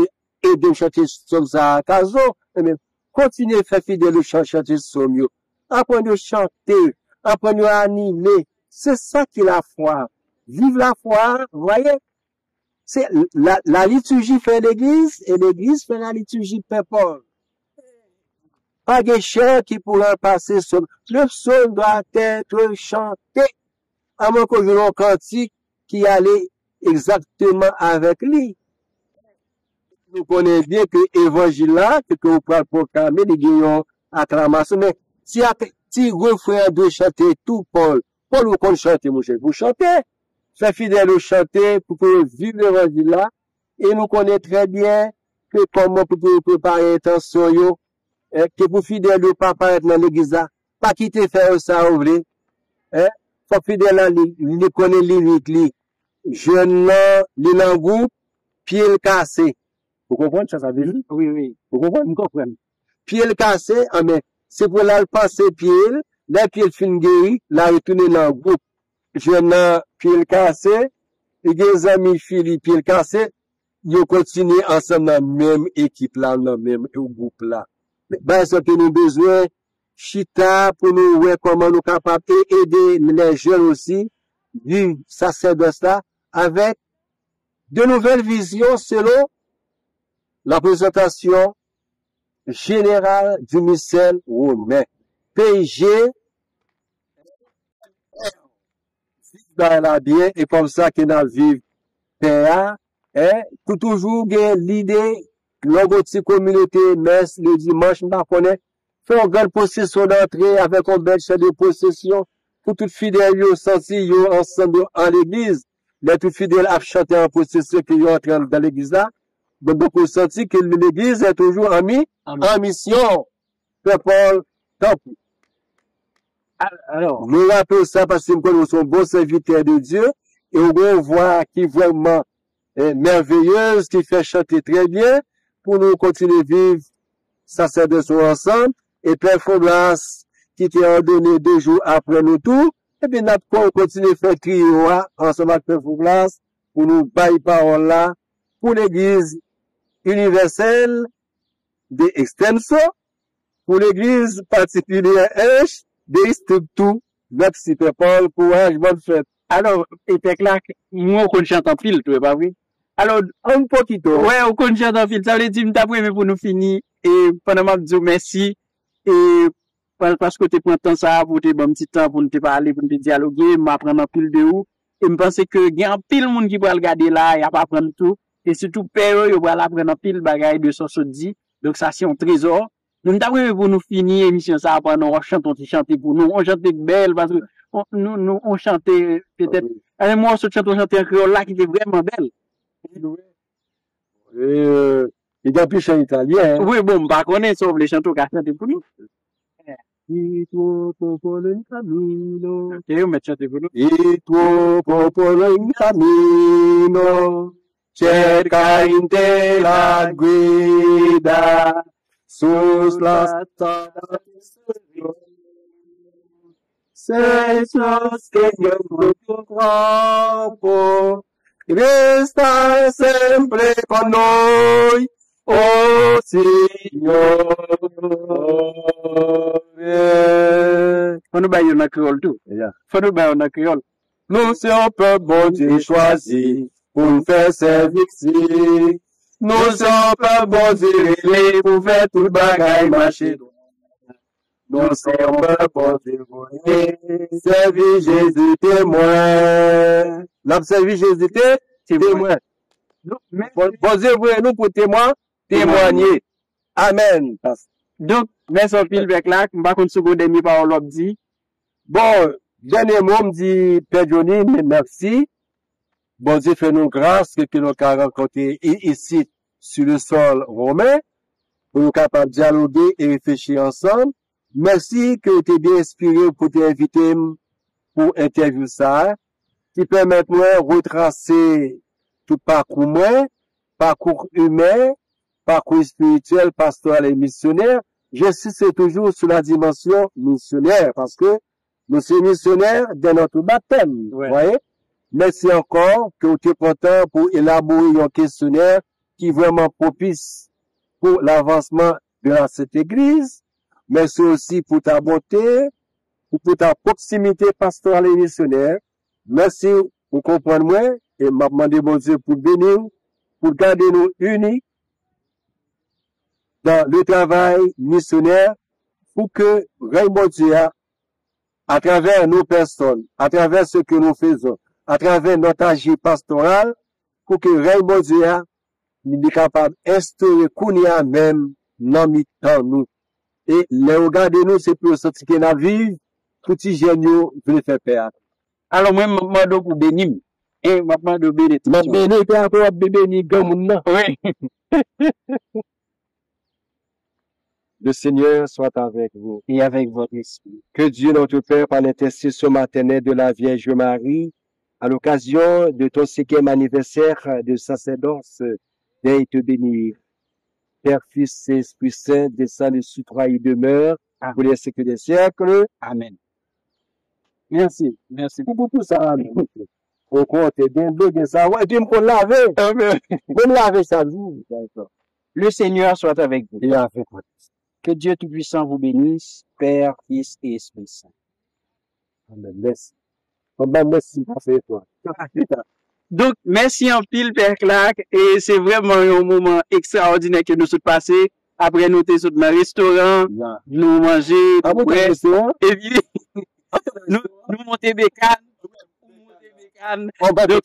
et de chanter somme ça à Caso, mais continuez à faire fidèle au chanter somme, apprenez à chanter, apprenez à animer. C'est ça qui est la foi. Vive la foi, voyez. C'est la liturgie fait l'église, et l'église fait la liturgie Père Paul. Pas de chant qui pourra passer sur le psaume doit être chanté, à moins que je l'ai cantique qui allait exactement avec lui. Nous connaissons bien que l'évangile là, que vous pouvez proclamer, les gagnons acclamation, mais si vous frère de chanter tout Paul, Paul vous compte chanter, mon cher, vous chantez, faites fidèle au chanter pour que vivre l'évangile là, et nous connaissons très bien que comment pour préparer l'intention, que pour fidèle au pas paraître dans l'église là, pas quitter faire ça, vous voulez, faut fidèle à lui, il connaît lyrique, lui, jeune là, il en groupe, pied cassé. Vous comprenez ça, ça veut dire? Oui, oui. Vous comprenez? Vous comprenez. Pied cassé, mais c'est pour là le passer pied, là pied fin guéri, là retourner dans le groupe. Jeune là, pied cassé, et des amis Philippe, pied cassé, ils continuent ensemble dans la même équipe là, dans le même groupe là. Ben, ce que nous besoin, chita, pour nous voir comment nous capables d'aider les jeunes aussi, du sacerdoce là, avec de nouvelles visions selon la présentation générale du missel romain. PG, là bien, et comme ça qu'on a vivre paix, hein, pour toujours gagner l'idée, l'autre petite communauté, messe, le dimanche, on connaît, faire une grande possession d'entrée avec un bel chef de possession, pour tout fidèle, yo senti, yo ensemble en l'église, les tout fidèles à chanter en possession qui yo entrant dans l'église là, donc on senti que l'église est toujours en mission. Père Paul, tant pis. Alors, Nous rappelons ça parce que nous sommes bons serviteurs de Dieu et on voit qui est vraiment merveilleuse, qui fait chanter très bien pour nous continuer à vivre sacerdoce ensemble. Et Père Faublas, qui était ordonné 2 jours après nous tout, et puis nous continuer à faire crier ensemble avec Père Faublas pour nous bailler parole là pour l'église universelle de Extenso, pour l'église particulière H, de tout, merci Père Paul, courage, bonne fête. alors, et Père Clark, moi, on chante en fil, tu vois pas oui? Alors, Un poquito. ouais, on chante en fil, ça veut dire, m't'après, pour nous finir, et pendant ma dire merci, et parce que tu prends temps ça, pour te bon petit temps, pour nous te parler, pour nous te dialoguer, m'apprendre en pile de où, et me penser que, il y a un pile monde qui va regarder là, il a pas apprendre tout, et surtout, père, il va apprendre en pile bagaille de son dit, donc ça, c'est un trésor. Nous t'après, pour nous finir, l'émission, ça, après, nous, on chante pour nous, on chante belle, parce que, on chantait, peut-être, un morceau de chanson chanté en créole là, qui était vraiment belle. Il y a plus chant italien. Oui, bon, bah, connaît, sauf les chanteurs qui ont chanté pour nous. Il tuo popolo in cammino, Et on met chanter pour nous. il tuo popolo in cammino, cerca in te la guida, sulla strada del Signore. Sei sostegno del tuo corpo, resta sempre con noi, oh Signore. On nous baille en créole tout. Yeah. Faut nous baille en créole. Nous sommes peuple bon Dieu choisi pour nous faire servir ici. Nous sommes peuple bon Dieu réglé pour faire tout le bagaille marcher. Nous sommes peuple bon Dieu réglé, servir Jésus témoin. L'homme servir Jésus témoin. Bon Dieu voulez nous pour témoin, témoigner. Amen. Donc, merci en pile, Père Clark. Je ne sais pas si vous avez des paroles dit. Bon, dernier mot, me dit Père Johnny, merci. Bon Dieu fait nous grâce que nous avons rencontré ici sur le sol romain pour nous capables de dialoguer et réfléchir ensemble. Merci que tu es bien inspiré pour t'inviter pour interview ça, qui permet de retracer tout parcours moi, parcours humain, parcours spirituel, pastoral et missionnaire. J'insiste toujours sur la dimension missionnaire parce que nous sommes missionnaires dans notre baptême. Ouais. Vous voyez? Merci encore que vous êtes content pour élaborer un questionnaire qui est vraiment propice pour l'avancement de cette église. Merci aussi pour ta bonté, pour ta proximité pastorale et missionnaire. Merci pour comprendre moi et m'a demandé bon Dieu pour bénir, pour garder nous unis dans le travail missionnaire pour que Raymond Dieu, à travers nos personnes, à travers ce que nous faisons, à travers notre agir pastoral, pour que Raymond Dieu nous capable d'instaurer Kounia même dans nous. Et les regarder nous, c'est pour sentir qu'on a vécu, tout petit géniaux veut faire peur. Alors, moi, je demande pour bénir. Et je demande de bénir. Mais béni, puis après, béni, gamoun. Oui. Le Seigneur soit avec vous. Et avec votre esprit. Que Dieu notre Père, par l'intercession maternelle de la Vierge Marie, à l'occasion de ton 5e anniversaire de sacerdoce, veuille te bénir. Père, Fils et Esprit Saint, descend sur toi et demeure pour les siècles des siècles. Amen. Merci. Merci. Pour beaucoup ça. Au compte, bien bloqué ça. Ouais, tu me laver. Me laver chaque jour. D'accord. Le Seigneur soit avec vous. Et avec vous. Que Dieu Tout-Puissant vous bénisse, Père, Fils et Esprit Saint. Amen. Merci. Merci pour faire toi. Donc, merci en pile, Père Clark, et c'est vraiment un moment extraordinaire que nous sommes passés. Après, nous sommes dans le restaurant, nous manger, Ah bon, bref, restaurant? et puis, nous montons bécane, On va Donc,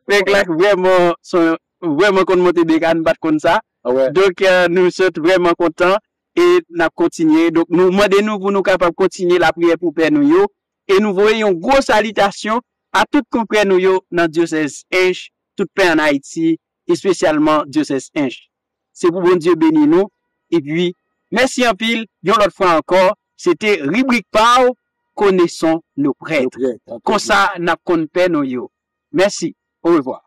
fait que là, vraiment, sont vraiment qu'on monte des cannes, bat comme ça. Ah ouais. Donc, nous sommes vraiment contents et nous continuons. Donc, nous demandons pour nous capables de continuer la prière pour Père nous yo. Et nous voyons une grosse salutation à tout compère nous yo dans diocèse Inche, tout Père en Haïti, et spécialement diocèse Inche. C'est pour bon Dieu bénir nous. Et puis, merci en pile, une autre fois encore. C'était rubrique Pau, connaissons nos prêtres. Comme ça, n'a qu'on Père nous yo. Merci. Au revoir.